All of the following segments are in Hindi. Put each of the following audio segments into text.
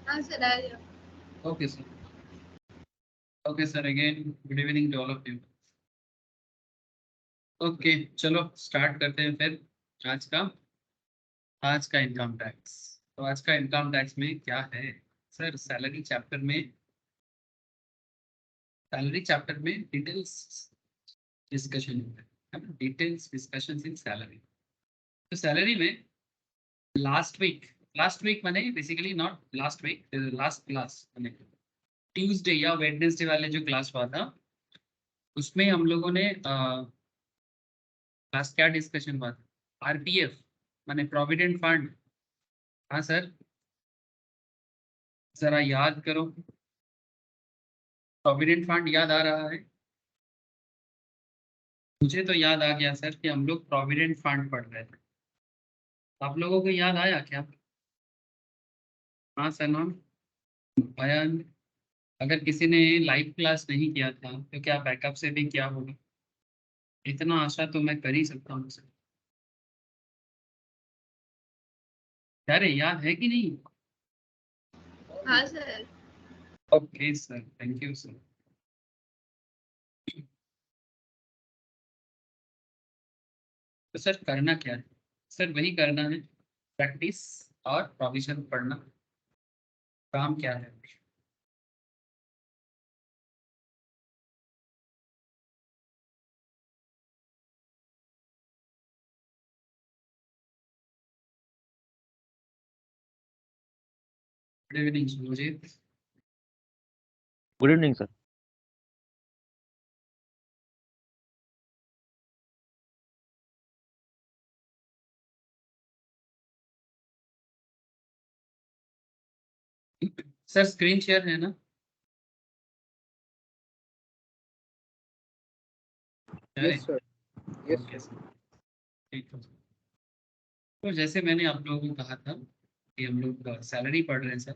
हाँ सर आ रही है। Okay sir. Okay sir, again good evening to all of you. Okay चलो स्टार्ट करते हैं फिर आज का इनकम टैक्स। तो आज का इनकम टैक्स में क्या है सर? सैलरी चैप्टर में डिटेल्स डिस्कशन होता है ना, डिटेल्स डिस्कशन इन सैलरी। तो सैलरी में लास्ट वीक मैंने basically not last week, last class मैंने ट्यूसडे या वेडनेसडे वाले जो क्लास हुआ था उसमें हम लोगों ने क्लास क्या डिस्कशन हुआ था? आरपीएफ माने प्रोविडेंट फंड। हाँ सर, जरा याद करो। प्रोविडेंट फंड याद आ रहा है? मुझे तो याद आ गया सर कि हम लोग प्रोविडेंट फंड पढ़ रहे थे। आप लोगों को याद आया क्या? हाँ सनम, बयान। अगर किसी ने लाइव क्लास नहीं किया था तो क्या बैकअप से भी क्या होगा? इतना आशा तो मैं कर ही सकता हूँ सर। अरे याद है कि नहीं? हाँ sir. Okay sir, thank you sir. तो सर करना क्या है? सर वही करना है, प्रैक्टिस और प्रोविजन पढ़ना। काम क्या है? Good evening Sujit. Good evening sir. Sir screen share है ना? Yes sir. Yes okay sir. Sir, ठीक है। तो जैसे मैंने आप लोगों को कहा था कि हम लोग सैलरी पढ़ रहे हैं सर,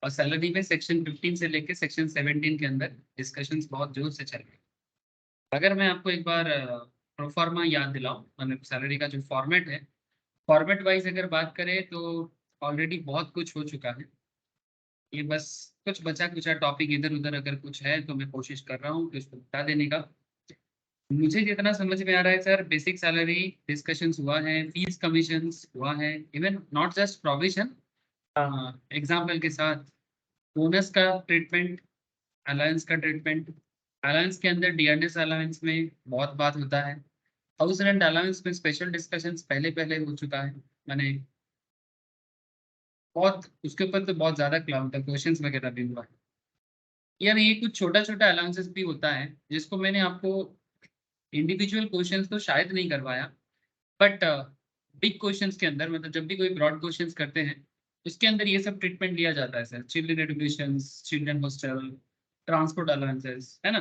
और सैलरी में सेक्शन 15 से लेके सेक्शन 17 के अंदर डिस्कशंस बहुत जोर से चल रहे हैं। अगर मैं आपको एक बार प्रोफार्मा याद दिलाऊं, मतलब सैलरी का जो फॉर्मेट है, फॉर्मेट वाइज अगर बात करें तो ऑलरेडी बहुत कुछ हो चुका है। ये बस कुछ बचा कुचा टॉपिक इधर उधर अगर कुछ है तो मैं कोशिश कर रहा हूँ कि उसको बता देने का। मुझे जितना समझ में आ रहा है सर, बेसिक सैलरी डिस्कशंस हुआ है, फीस कमीशंस हुआ है, even not just provision, example के साथ बोनस का ट्रीटमेंट, अलायंस का ट्रीटमेंट। अलायंस के अंदर डीएनएस अलायंस में बहुत बात होता है। हाउस रेंट अलाउंस में स्पेशल डिस्कशंस पहले पहले हो चुका है। मैंने बहुत उसके ऊपर तो बहुत ज्यादा क्वेश्चंस वगैरह भी हुआ है। यार ये कुछ छोटा छोटा अलाउंसेस भी होता है जिसको मैंने आपको इंडिविजुअल क्वेश्चंस तो शायद नहीं करवाया, बट बिग क्वेश्चंस के अंदर, मतलब जब भी कोई ब्रॉड क्वेश्चंस करते हैं उसके अंदर ये सब ट्रीटमेंट लिया जाता है sir. Children education, children hostel, transport allowances, है ना।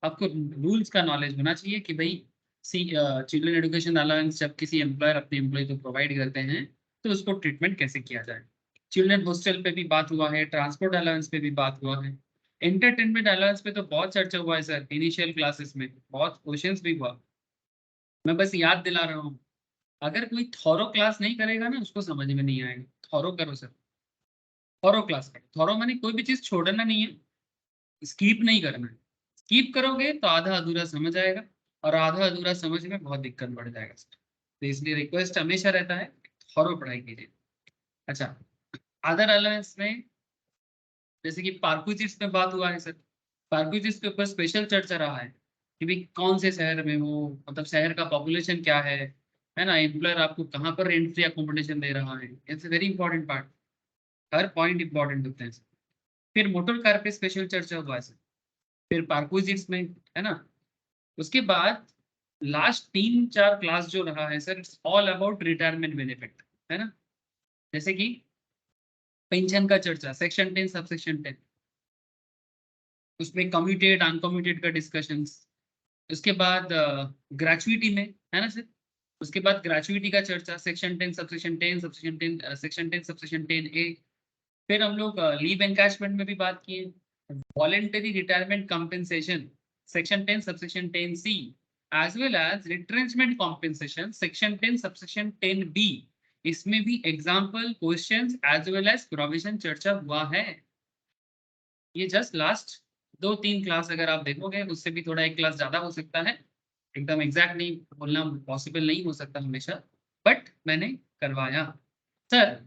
आपको रूल्स का नॉलेज होना चाहिए कि भाई सी चिल्ड्रन एजुकेशन अलाउंस जब किसी एम्प्लॉयर अपने एम्प्लॉय को प्रोवाइड करते हैं तो उसको ट्रीटमेंट कैसे किया जाए। चिल्ड्रन हॉस्टल पे भी बात हुआ है, ट्रांसपोर्ट अलाउंस पे भी बात हुआ है, एंटरटेनमेंट अलाउंस पे तो बहुत चर्चा हुआ है सर। इनिशियल क्लासेस में बहुत क्वेश्चंस भी हुआ। मैं बस याद दिला रहा हूँ। अगर कोई थॉरो क्लास नहीं करेगा ना उसको समझ में नहीं आएगा। थॉरो करो सर, थॉरो क्लास करो। थॉरो माने कोई भी चीज छोड़ना नहीं है, स्कीप नहीं करना है। स्कीप करोगे तो आधा अधूरा समझ आएगा, और आधा अधूरा समझ में बहुत दिक्कत बढ़ जाएगा सर। तो इसलिए रिक्वेस्ट हमेशा रहता है थॉरो पढ़ाई कीजिए। अच्छा, अदर अलायंस में जैसे कि पार्कुचिट्स में बात हुआ है सर। पार्कुचिट्स के ऊपर स्पेशल चर्चा रहा है कि भाई कौन से शहर में हो, मतलब शहर का पॉपुलेशन क्या है ना, एम्प्लॉयर आपको कहाँ पर रेंट फ्री अकोमोडेशन दे रहा है। It's very important part. Her point important होते हैं सर। फिर मोटर कार पे स्पेशल चर्चा हुआ है सर। फिर पार्कुचिट्स में, है ना। उसके बाद लास्ट 3-4 क्लास जो रहा है sir, it's all about retirement benefit, है ना। जैसे कि पेंशन का चर्चा, सेक्शन 10 सबसेक्शन 10, उसमें कम्यूटेड अनकम्यूटेड का डिस्कशंस। उसके बाद ग्रेचुइटी में, है ना सर। उसके बाद ग्रेचुइटी का चर्चा, section 10 subsection 10 subsection 10 section 10 subsection 10A। फिर हम लोग लीव एनकैशमेंट में भी बात किए, voluntary retirement compensation, section 10 subsection 10C, as well as retrenchment compensation, section 10 subsection 10B, इसमें भी example questions as well as provision चर्चा हुआ है। ये जस्ट लास्ट 2-3 क्लास अगर आप देखोगे, उससे भी थोड़ा एक क्लास ज्यादा हो सकता है, एकदम एग्जैक्ट नहीं बोलना पॉसिबल नहीं हो सकता हमेशा, बट मैंने करवाया। सर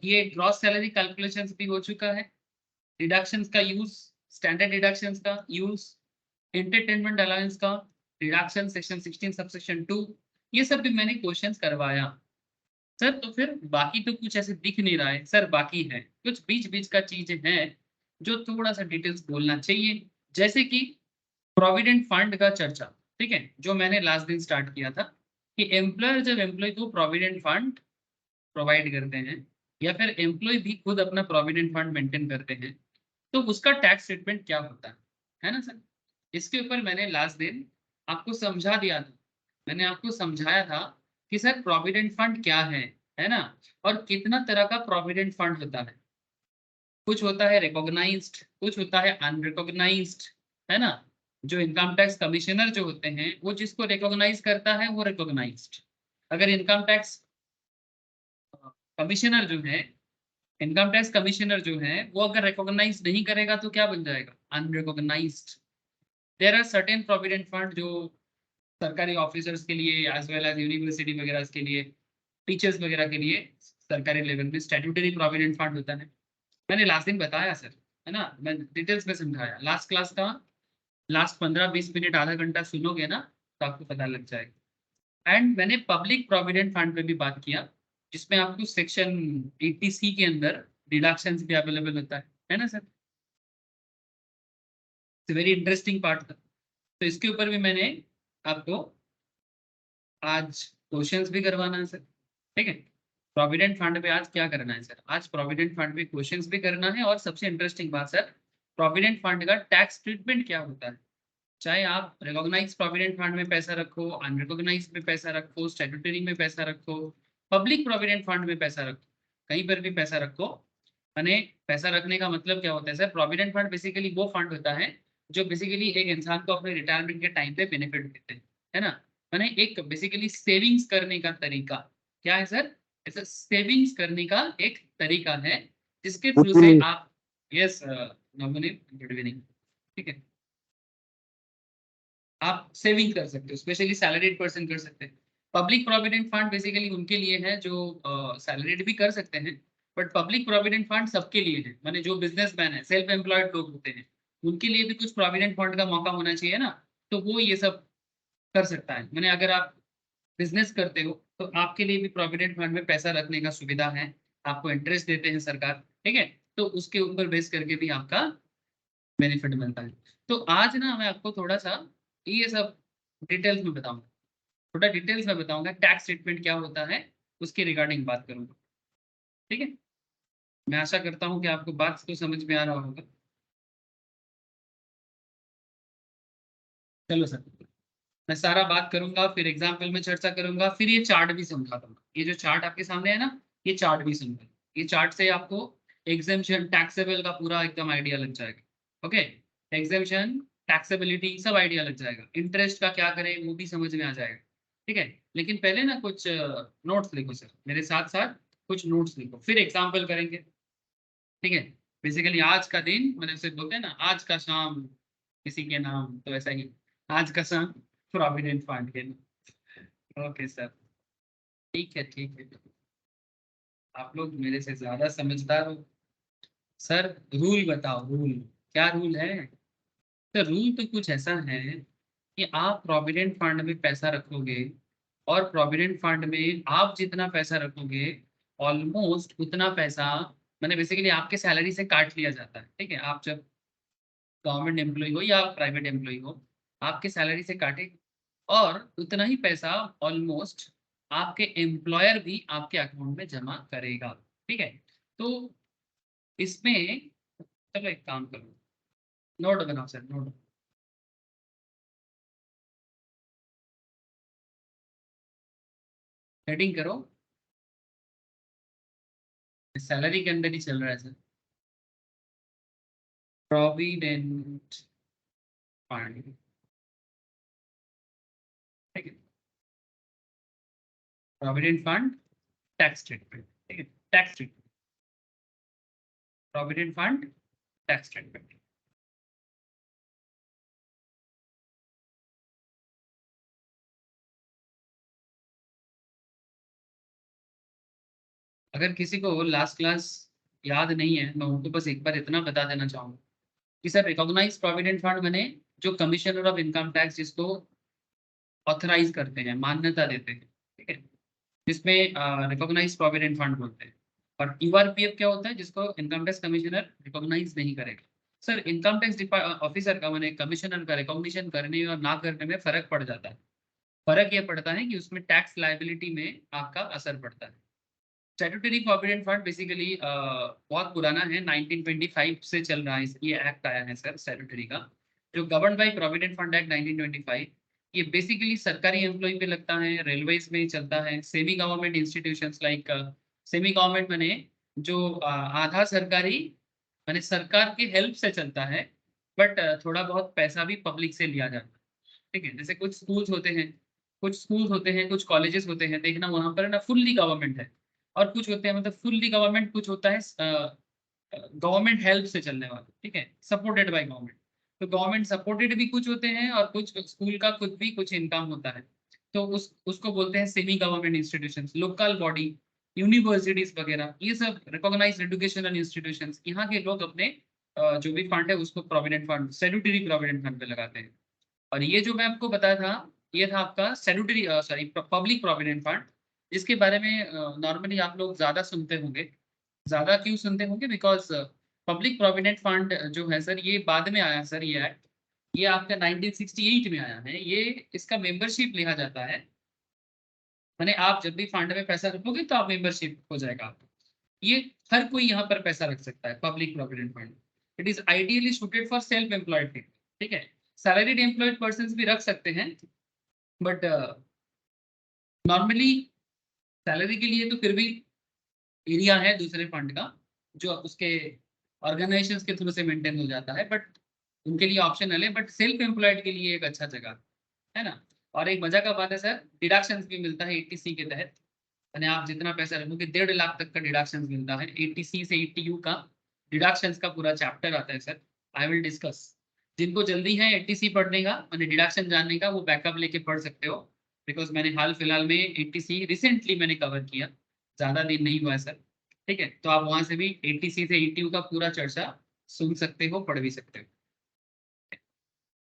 ये ग्रॉस सैलरी कैलकुलेशंस भी हो चुका है, डिडक्शंस का यूज, स्टैंडर्ड डिडक्शंस का यूज, एंटरटेनमेंट अलाउंस का डिडक्शन सेक्शन 16 सबसेक्शन 2, ये सब भी मैंने क्वेश्चंस करवाया। सर तो फिर बाकी तो कुछ ऐसे दिख नहीं रहा है सर, बाकी है कुछ बीच बीच का चीजें हैं जो थोड़ा सा डिटेल्स बोलना चाहिए, जैसे कि प्रोविडेंट फंड का चर्चा। ठीक है, जो मैंने लास्ट दिन स्टार्ट किया था कि एम्प्लॉयर जब एम्प्लॉय को प्रोविडेंट फंड प्रोवाइड करते हैं या फिर एम्प्लॉय भी खुद अपना प्रोविडेंट फंड मेंटेन करते हैं, तो उसका टैक्स ट्रीटमेंट क्या होता है ना सर। इसके ऊपर मैंने लास्ट दिन आपको समझा दिया था, मैंने आपको समझाया था कि सर प्रोविडेंट फंड क्या है ना, और कितना तरह का प्रोविडेंट फंड होता है। कुछ होता है रिकॉग्नाइज्ड, कुछ होता है अनरिकॉग्नाइज्ड, है ना। जो इनकम टैक्स कमिश्नर जो होते हैं वो जिसको रिकॉग्नाइज करता है वो रिकॉग्नाइज्ड, अगर इनकम टैक्स कमिश्नर जो है, इनकम टैक्स कमिश्नर जो है वो अगर रिकॉग्नाइज नहीं करेगा तो क्या बन जाएगा, unrecognised. There are certain provident fund जो सरकारी ऑफिसर्स के लिए एज वेल एज यूनिवर्सिटी वगैरह के लिए, टीचर्स वगैरह के लिए सरकारी लेवल में स्टैट्यूटरी प्रोविडेंट फंड होता है। मैंने लास्ट दिन बताया सर, है ना, मैं डिटेल्स में समझाया लास्ट क्लास का, लास्ट 15-20 मिनट आधा घंटा सुनोगे ना तो आपको पता लग जाएगा। एंड मैंने पब्लिक प्रोविडेंट फंड पे भी बात किया, जिसमें आपको सेक्शन 80C के अंदर डिडक्शंस भी अवेलेबल होता है ना सर। वेरी इंटरेस्टिंग पार्ट था, तो इसके ऊपर भी मैंने आपको आज क्वेश्चंस भी करवाना है सर। ठीक है, प्रोविडेंट फंड पे आज क्या करना है सर, आज प्रोविडेंट फंड पे क्वेश्चंस भी करना है, और सबसे इंटरेस्टिंग बात सर, प्रोविडेंट फंड का टैक्स ट्रीटमेंट क्या होता है। चाहे आप रिकॉग्नाइज प्रोविडेंट फंड में पैसा रखो, अनरिकॉग्नाइज में पैसा रखो, स्टैट्यूटरी में पैसा रखो, पब्लिक प्रोविडेंट फंड में पैसा रखो, कहीं पर भी पैसा रखो, मैंने पैसा रखने का मतलब क्या होता है सर, प्रोविडेंट फंड बेसिकली वो फंड होता है जो बेसिकली एक इंसान को अपने रिटायरमेंट के टाइम पे बेनिफिट देते हैं, है ना। मैंने एक बेसिकली सेविंग्स करने का तरीका, क्या है सर, ऐसा सेविंग्स करने का एक तरीका है जिसके थ्रू से आप, यस नवनीत, गुड इवनिंग, ठीक है, आप सेविंग कर सकते हो, स्पेशली सैलरीड पर्सन कर सकते हैं। पब्लिक प्रोविडेंट फंड बेसिकली उनके लिए है जो सैलरीड भी कर सकते हैं, बट पब्लिक प्रोविडेंट फंड सबके लिए है, माने जो बिजनेसमैन है, सेल्फ एम्प्लॉयड लोग होते हैं, उनके लिए भी कुछ प्रोविडेंट फंड का मौका होना चाहिए ना, तो वो ये सब कर सकता है। मैंने अगर आप बिजनेस करते हो तो आपके लिए भी प्रोविडेंट फंड में पैसा रखने का सुविधा है, आपको इंटरेस्ट देते हैं सरकार, ठीक है, तो उसके ऊपर बेस करके भी आपका बेनिफिट मिलता है। तो आज ना मैं आपको थोड़ा सा ये सब डिटेल्स में बताऊंगा, थोड़ा डिटेल्स में बताऊंगा टैक्स ट्रीटमेंट क्या होता है, उसके रिगार्डिंग बात करूंगा। ठीक है, मैं आशा करता हूँ कि आपको बात तो समझ में आ रहा होगा। चलो सर, मैं सारा बात करूंगा, फिर एग्जाम्पल में चर्चा करूंगा, फिर ये चार्ट भी समझा दूंगा। ये जो चार्ट आपके सामने है ना, ये चार्ट भी समझा, ये चार्ट से आपको एग्जेम्पशन टैक्सेबल का पूरा एकदम आइडिया लग जाएगा। ओके, एग्जेम्पशन टैक्सेबिलिटी सब आइडिया लग जाएगा, इंटरेस्ट का क्या करें वो भी समझ में आ जाएगा। ठीक है, लेकिन पहले ना कुछ नोट्स लिखो सर, मेरे साथ साथ कुछ नोट्स लिखो, फिर एग्जाम्पल करेंगे। ठीक है, बेसिकली आज का दिन मैंने उसे बोलते हैं ना, आज का शाम किसी के नाम, तो ऐसा ही आज का शाम प्रोविडेंट फंड के नाम। ओके सर, ठीक है ठीक है, आप लोग मेरे से ज्यादा समझदार हो। सर रूल बताओ, रूल क्या रूल है। तो रूल तो कुछ ऐसा है कि आप प्रोविडेंट फंड में पैसा रखोगे, और प्रोविडेंट फंड में आप जितना पैसा रखोगे ऑलमोस्ट उतना पैसा, मैंने बेसिकली आपके सैलरी से काट लिया जाता है। ठीक है, आप जब गवर्नमेंट एम्प्लॉय हो या प्राइवेट एम्प्लॉय हो, आपके सैलरी से काटे, और उतना ही पैसा ऑलमोस्ट आपके एम्प्लॉयर भी आपके अकाउंट में जमा करेगा। ठीक है, तो इसमें चलो एक काम करो, नोट बनाओ सर, नोट, हेडिंग करो, सैलरी के अंदर ही चल रहा है सर, प्रोविडेंट फंड। ठीक है, प्रोविडेंट फंड टैक्स ट्रीटमेंट, ठीक है, tax treatment, provident fund tax treatment. अगर किसी को लास्ट क्लास याद नहीं है, मैं उनको बस एक बार इतना बता देना चाहूंगा कि सर रिकॉग्नाइज प्रोविडेंट फंड मैंने जो कमिश्नर ऑफ इनकम टैक्स जिसको ऑथराइज करते हैं, मान्यता देते हैं, ठीक है, जिसमें रिकॉग्नाइज प्रोविडेंट फंड बोलते हैं। और यूआरपीएफ क्या होता है, जिसको इनकम टैक्स कमिश्नर रिकॉग्नाइज नहीं करेगा। सर इनकम टैक्स ऑफिसर का मैंने कमिश्नर का रिकॉग्निशन करने और ना करने में फर्क पड़ जाता है। फर्क ये पड़ता है कि उसमें टैक्स लायबिलिटी में आपका असर पड़ता है। स्टैट्यूटरी प्रोविडेंट फंड बेसिकली बहुत पुराना है, 1925 से चल रहा है, ये एक्ट आया है सर स्टैट्यूटरी का, जो govern by provident fund act 1925। ये बेसिकली सरकारी एम्प्लॉय पे लगता है, रेलवेज में चलता है, semi government institutions like semi government मैंने जो आधा सरकारी मैंने सरकार की हेल्प से चलता है, बट थोड़ा बहुत पैसा भी पब्लिक से लिया जाता है, ठीक है। जैसे कुछ स्कूल्स होते हैं, कुछ कॉलेजेस होते हैं, देखना वहां पर ना फुल्ली गवर्नमेंट है, और कुछ होते हैं मतलब फुल्ली गवर्नमेंट, कुछ होता है गवर्नमेंट हेल्प से चलने वाला, ठीक है, सपोर्टेड बाय गवर्नमेंट। तो गवर्नमेंट सपोर्टेड भी कुछ होते हैं, और कुछ स्कूल का खुद भी कुछ इनकम होता है, तो उसको बोलते हैं semi government institutions, local body, universities वगैरह, ये सब रिकॉग्नाइज्ड एजुकेशनल इंस्टीट्यूशंस। यहाँ के लोग अपने जो भी फंड है उसको provident fund, statutory provident fund पे लगाते हैं। और ये जो मैं आपको बताया था, ये था आपका statutory sorry public provident fund, जिसके बारे में नॉर्मली आप लोग ज्यादा सुनते होंगे। ज्यादा क्यों सुनते होंगे, बिकॉज पब्लिक प्रोविडेंट फंड जो है सर, ये बाद में आया सर, ये एक्ट ये आपका 1968 में आया है। ये इसका मेंबरशिप लिया जाता है, माने आप जब भी फंड में पैसा रखोगे तो आप मेंबरशिप हो जाएगा आपको। ये हर कोई यहाँ पर पैसा रख सकता है, public provident fund. It is ideally suited for self employed people, ठीक है। सैलरीड एम्प्लॉयड पर्सन भी रख सकते हैं, बट नॉर्मली सैलरी के लिए तो फिर भी एरिया है दूसरे फंड का, जो उसके ऑर्गेनाइजेशंस के थ्रू से मेंटेन हो जाता है, बट उनके लिए ऑप्शनल है, बट सेल्फ एम्प्लॉयड के लिए एक अच्छा जगह है ना। और एक मजा का बात है सर, डिडक्शंस भी मिलता है 80C के तहत, यानी आप जितना पैसा रखोगे 1.5 लाख तक का डिडक्शंस मिलता है। 80C से 80U का डिडक्शंस का पूरा चैप्टर आता है सर, आई विल डिस्कस। जिनको जल्दी है 80C पढ़ने का, मैंने डिडक्शन जानने का, वो बैकअप लेके पढ़ सकते हो, बिकॉज मैंने हाल फिलहाल में 80C रिसेंटली मैंने कवर किया, ज्यादा दिन नहीं हुआ है सर, ठीक है। तो आप वहां से भी 80C से 80U का पूरा चर्चा सुन सकते हो, पढ़ भी सकते हो,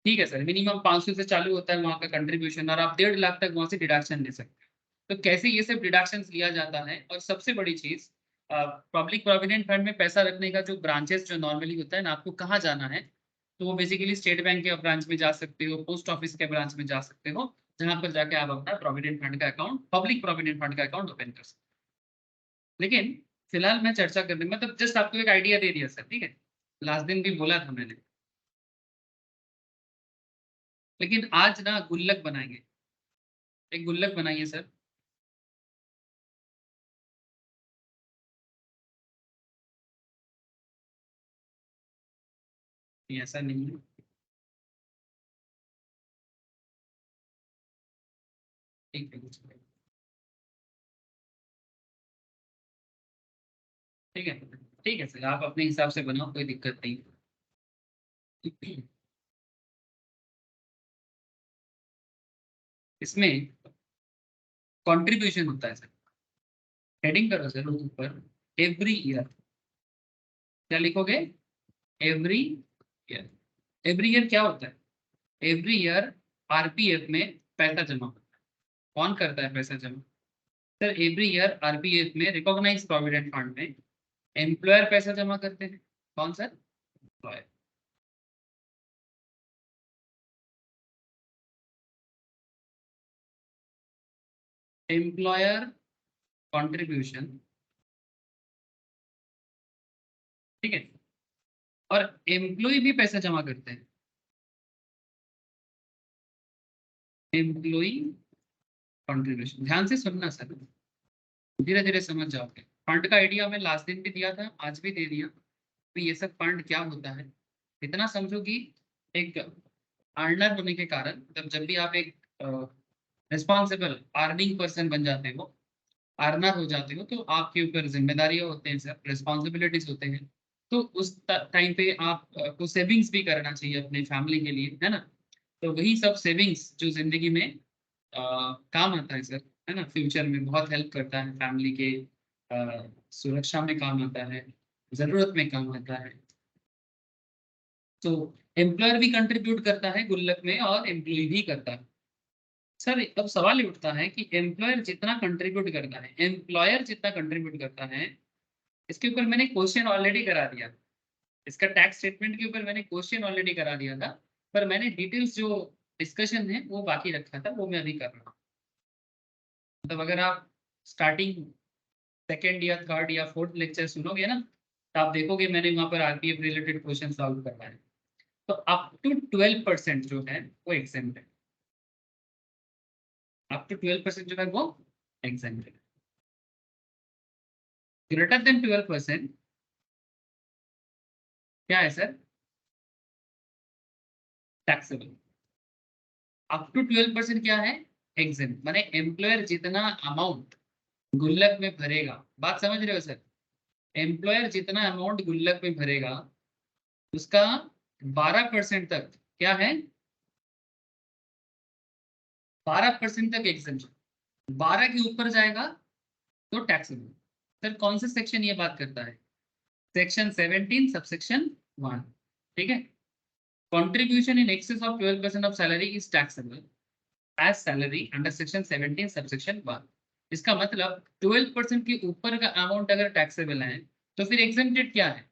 ठीक है सर। मिनिमम 500 से चालू होता है वहाँ का कंट्रीब्यूशन, और आप 1.5 लाख तक वहाँ से डिडक्शन ले सकते हो। तो कैसे ये सब डिडक्शन लिया जाता है, और सबसे बड़ी चीज पब्लिक प्रोविडेंट फंड में पैसा रखने का जो ब्रांचेस जो नॉर्मली होता है ना, आपको कहाँ जाना है, तो वो बेसिकली स्टेट बैंक के ब्रांच में जा सकते हो, पोस्ट ऑफिस के ब्रांच में जा सकते हो, जहाँ पर जाके आप अपना प्रोविडेंट फंड का अकाउंट, पब्लिक प्रोविडेंट फंड का अकाउंट ओपन कर सकते हो। लेकिन फिलहाल मैं चर्चा करने मतलब जस्ट आपको एक आइडिया दे दिया सर, ठीक है, लास्ट दिन भी बोला था मैंने। लेकिन आज ना गुल्लक बनाएंगे, एक गुल्लक बनाइए सर। ये ऐसा नहीं है, ठीक है ठीक है ठीक है सर, आप अपने हिसाब से बनाओ, कोई दिक्कत नहीं। इसमें कंट्रीब्यूशन होता है सर, हेडिंग करो सर ऊपर, एवरी ईयर, क्या लिखोगे, एवरी ईयर। एवरी ईयर क्या होता है, एवरी ईयर आरपीएफ में पैसा जमा होता है। कौन करता है पैसा जमा, सर एवरी ईयर आरपीएफ में, रिकॉग्नाइज प्रोविडेंट फंड में एम्प्लॉयर पैसा जमा करते हैं। कौन सर, एम्प्लॉयर। एम्प्लॉयर कंट्रीब्यूशन, ठीक है, और एम्प्लॉय भी पैसा जमा करते हैं, एम्प्लॉय कंट्रीब्यूशन। ध्यान से सुनना सर, धीरे धीरे समझ जाओगे। फंड का आइडिया मैं लास्ट दिन भी दिया था, आज भी दे दिया, तो ये सब फंड क्या होता है, इतना समझो कि एक अर्नर होने के कारण, मतलब जब भी आप एक रिस्पॉन्सिबल अर्निंग पर्सन बन जाते हो, अर्नर हो जाते हो तो आपके ऊपर जिम्मेदारियां होते हैं सर, रिस्पॉन्सिबिलिटीज होते हैं। तो उस टाइम पे आपको सेविंग्स भी करना चाहिए अपने फैमिली के लिए, है ना। तो वही सब सेविंग्स जो जिंदगी में काम आता है सर, है ना, फ्यूचर में बहुत हेल्प करता है, फैमिली के सुरक्षा में काम आता है, जरूरत में काम आता है। तो एम्प्लॉयर भी कंट्रीब्यूट करता है गुल्लक में और एम्प्लॉय भी करता है। सर अब सवाल ये उठता है कि एम्प्लॉयर जितना कंट्रीब्यूट करता है, एम्प्लॉयर जितना कंट्रीब्यूट करता है, इसके ऊपर मैंने क्वेश्चन ऑलरेडी करा दिया, इसका टैक्स स्टेटमेंट के ऊपर मैंने क्वेश्चन ऑलरेडी करा दिया था, पर मैंने डिटेल्स जो डिस्कशन है वो बाकी रखा था, वो मैं अभी कर रहा हूँ। मतलब अगर आप स्टार्टिंग सेकेंड या थर्ड या फोर्थ लेक्चर सुनोगे ना, तो आप देखोगे मैंने वहाँ पर आरपीएफ रिलेटेड क्वेश्चन सॉल्व करवाए। तो अप टू 12% जो है वो एग्जाम्प्ट है, अप टू 12% जो है वो एग्जाम्प्ट है। ग्रेटर देन 12% क्या है सर? टैक्सेबल। अप टू 12% क्या है? एग्जाम्प्ट। माने एम्प्लॉयर जितना अमाउंट गुल्लक में भरेगा, बात समझ रहे हो सर? एम्प्लॉयर जितना अमाउंट गुल्लक में भरेगा उसका 12% तक क्या है? 12% तक एग्जाम्पशन। 12 के ऊपर जाएगा तो टैक्सेबल। सर कौन से सेक्शन ये बात करता है? सेक्शन 17 सबसेक्शन 1, ठीक है। Contribution in excess of 12% of salary is taxable as salary under section 17 subsection 1। इसका मतलब 12% के ऊपर का अमाउंट अगर टैक्सेबल है तो फिर एग्जेम्प्टेड क्या है?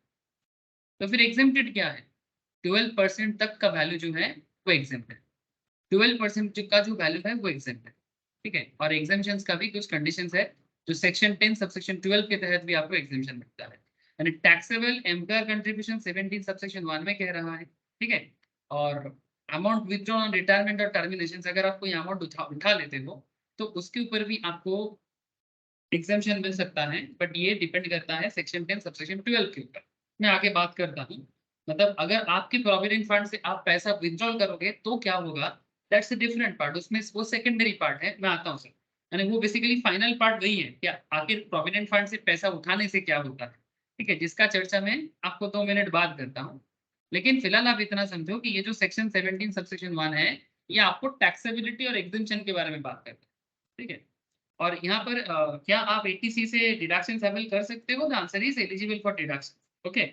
12% तक का वैल्यू जो है वो एग्जेम्प्ट है। 12% का जो वैल्यू है वो एग्जेम्प्ट है, ठीक है। और एग्जाम्पशंस का भी कुछ कंडीशंस है जो सेक्शन 10 सबसेक्शन 12 के तहत भी आपको एग्जाम्पशन मिलता है। यानी टैक्सेबल एम्प्लॉयर कंट्रीब्यूशन 17 सबसेक्शन 1 में कह रहा है, ठीक है। और अमाउंट विथड्रॉन ऑन रिटायरमेंट और टर्मिनेशन, अगर आप कोई अमाउंट उठा लेते हो तो उसके ऊपर भी आपको एग्जाम्पशन मिल सकता है, बट ये डिपेंड करता है सेक्शन 10 सबसेक्शन 12 के ऊपर। मैं आगे बात करता हूँ। मतलब अगर आपके प्रोविडेंट फंड से आप पैसा विथड्रॉल करोगे तो क्या होगा, दैट्स अ डिफरेंट पार्ट, उसमें वो सेकेंडरी पार्ट है। मैं आता हूँ सर, यानी वो बेसिकली फाइनल पार्ट वही है क्या आखिर प्रोविडेंट फंड से पैसा उठाने से क्या होता है, ठीक है, जिसका चर्चा मैं आपको 2 मिनट बाद करता हूँ। लेकिन फिलहाल आप इतना समझो कि ये जो सेक्शन 17 सबसेक्शन 1 है, ये आपको टैक्सेबिलिटी और एग्जेम्पशन के बारे में बात करता है, ठीक है। और यहाँ पर क्या आप 80C से डिडक्शन अवेल कर सकते हो? The answer is eligible for deduction, okay.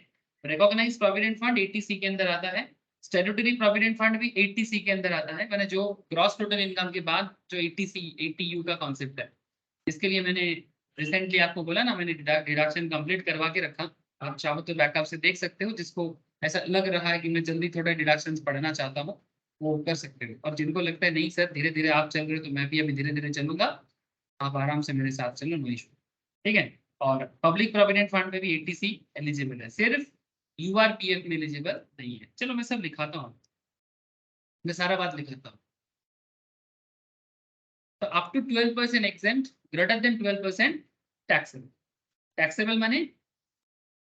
Recognise provident fund 80C के अंदर आता है, स्टैट्यूटरी प्रोविडेंट फंड भी 80C के अंदर आता है, मैंने जो ग्रॉस टोटल इनकम के बाद जो 80C 80U का कॉन्सेप्ट है, इसके लिए मैंने रिसेंटली आपको बोला ना, मैंने डिडक्शन कंप्लीट करवा के रखा। आप चाहो तो बैकअप से देख सकते हो, जिसको ऐसा लग रहा है कि मैं जल्दी थोड़ा डिडक्शन पढ़ना चाहता हूँ वो कर सकते हो, और जिनको लगता है नहीं सर धीरे धीरे आप चल रहे हो तो मैं भी अभी धीरे धीरे चलूंगा, आप आराम से मेरे साथ चलो, नो इशू, ठीक है। और पब्लिक प्रोविडेंट फंड में भी 80C एलिजिबल है, सिर्फ यूआरपीएफ में एलिजिबल नहीं है। चलो मैं सब लिखाता हूँ, मैं सारा बात लिखाता हूँ। तो up to 12% exempt, greater than 12% taxable. Taxable माने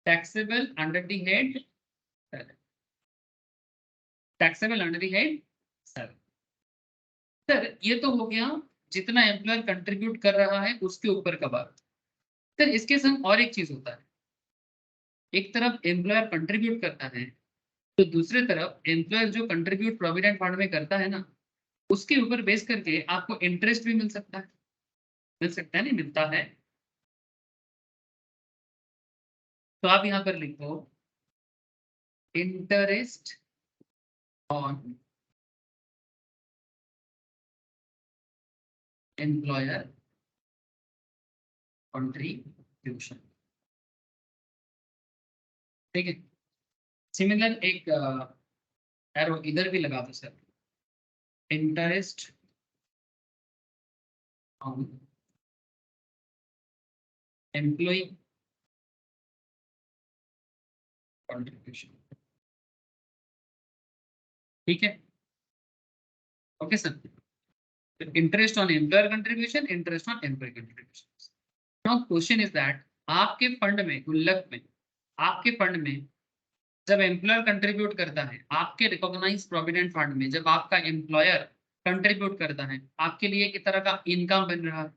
taxable under the head, taxable under the head sir. Sir ये तो हो गया जितना एम्प्लॉयर कंट्रीब्यूट कर रहा है उसके ऊपर का बात। सर इसके संग और एक चीज होता है, एक तरफ एम्प्लॉयर कंट्रीब्यूट करता है तो दूसरे तरफ एम्प्लॉयर जो कंट्रीब्यूट प्रोविडेंट फंड में करता है ना, उसके ऊपर बेस करके आपको इंटरेस्ट भी मिल सकता है, मिल सकता है नहीं मिलता है। तो आप यहाँ पर लिखो इंटरेस्ट ऑन एम्प्लॉयर कंट्रीब्यूशन, ठीक है। सिमिलर एक एरो इधर भी लगा दो sir, interest on employee contribution, ठीक है, okay sir. Interest on employer contribution, interest on employee contribution. Now question is that आपके फंड में, गुल्लक में, आपके फंड में जब एम्प्लॉयर कंट्रीब्यूट करता है, आपके रिकॉग्नाइज प्रोविडेंट फंड में जब आपका एम्प्लॉयर कंट्रीब्यूट करता है, आपके लिए एक तरह का इनकम बन रहा है,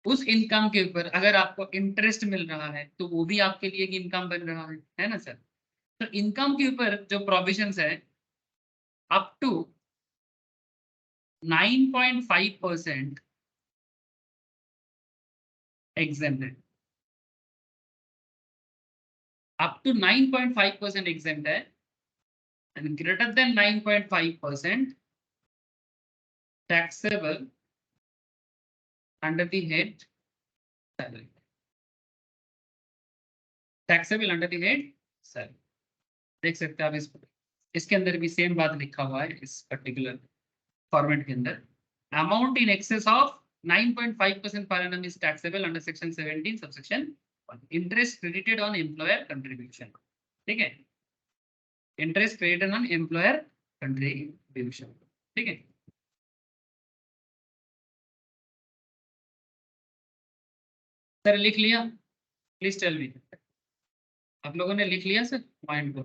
उस इनकम के ऊपर अगर आपको इंटरेस्ट मिल रहा है तो वो भी आपके लिए एक इनकम बन रहा है ना सर। तो इनकम के ऊपर जो प्रोविजंस है up to 9.5% exempted, up to 9.5% exempt है and greater than 9.5% taxable under the head salary. Taxable under the head salary. देख सकते हैं आप इसके अंदर भी सेम बात लिखा हुआ है इस पर्टिकुलर फॉर्मेट के अंदर। Amount in excess of 9.5% per annum is taxable under section 17 subsection 1. Interest credited on employer contribution. ठीक है, interest credited on employer contribution. ठीक है, सर लिख लिया? प्लीज टेल मी, आप लोगों ने लिख लिया सर पॉइंट को?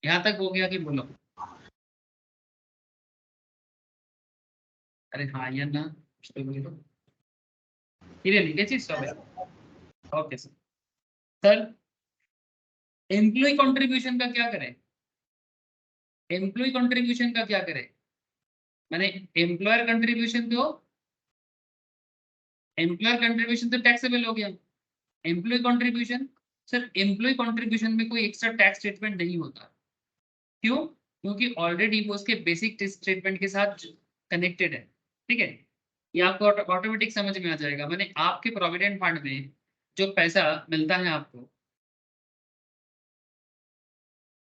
यहाँ तक हो गया कि बोलो? अरे हाँ या ना तो बोलो। धीरे लिखे चीज सब। Okay sir. Sir employee contribution का क्या करें? एम्प्लॉय कंट्रीब्यूशन का क्या करें? मैंने एम्प्लॉयर कंट्रीब्यूशन तो टैक्सेबल हो गया। Employee contribution, sir employee contribution में कोई एक्स्ट्रा टैक्स ट्रीटमेंट नहीं होता। क्यों? क्योंकि ऑलरेडी वो उसके बेसिक ट्रीटमेंट के साथ कनेक्टेड है। ठीक है, ये आपको ऑटोमेटिक समझ में आ जाएगा। मैंने आपके प्रोविडेंट फंड में जो पैसा मिलता है आपको,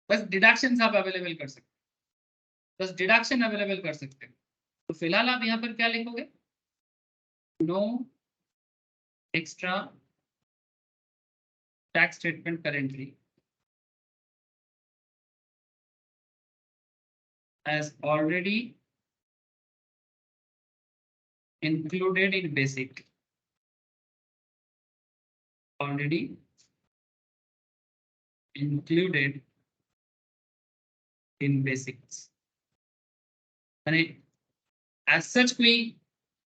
बस डिडक्शन आप अवेलेबल कर सकते हो, बस डिडक्शन अवेलेबल कर सकते हो। तो फिलहाल आप यहाँ पर क्या लिखोगे? No extra tax treatment currently as already included in basic, already included in basics। यानी as such कोई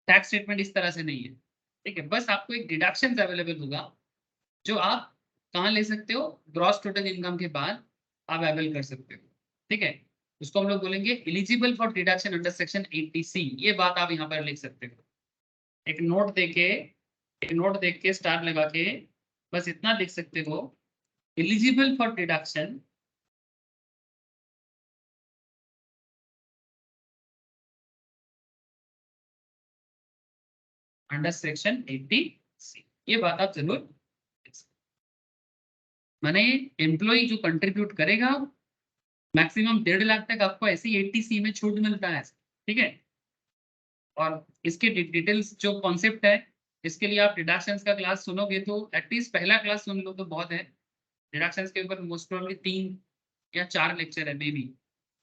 टैक्स ट्रीटमेंट इस तरह से नहीं है। ठीक है, बस आपको एक डिडक्शन अवेलेबल होगा जो आप कहाँ ले सकते हो? ग्रॉस टोटल इनकम के बाद आप अवेल कर सकते हो। ठीक है, उसको हम लोग बोलेंगे eligible for deduction under section 80C। ये बात आप यहाँ पर लिख सकते हो। एक नोट देख के स्टार लगा के बस इतना लिख सकते हो, eligible for deduction under section 80C। ये बात आप जरूर, माने एम्प्लॉय जो कंट्रीब्यूट करेगा मैक्सिमम 1.5 लाख तक आपको ऐसे 80C में छूट मिलता है। ठीक है, और इसके डिटेल्स जो कॉन्सेप्ट है, इसके लिए आप डिडक्शंस का क्लास सुनोगे तो एटलीस्ट पहला क्लास सुन लो तो बहुत है। डिडक्शंस के ऊपर मोस्ट प्रोबेबली 3 या 4 लेक्चर है, मे बी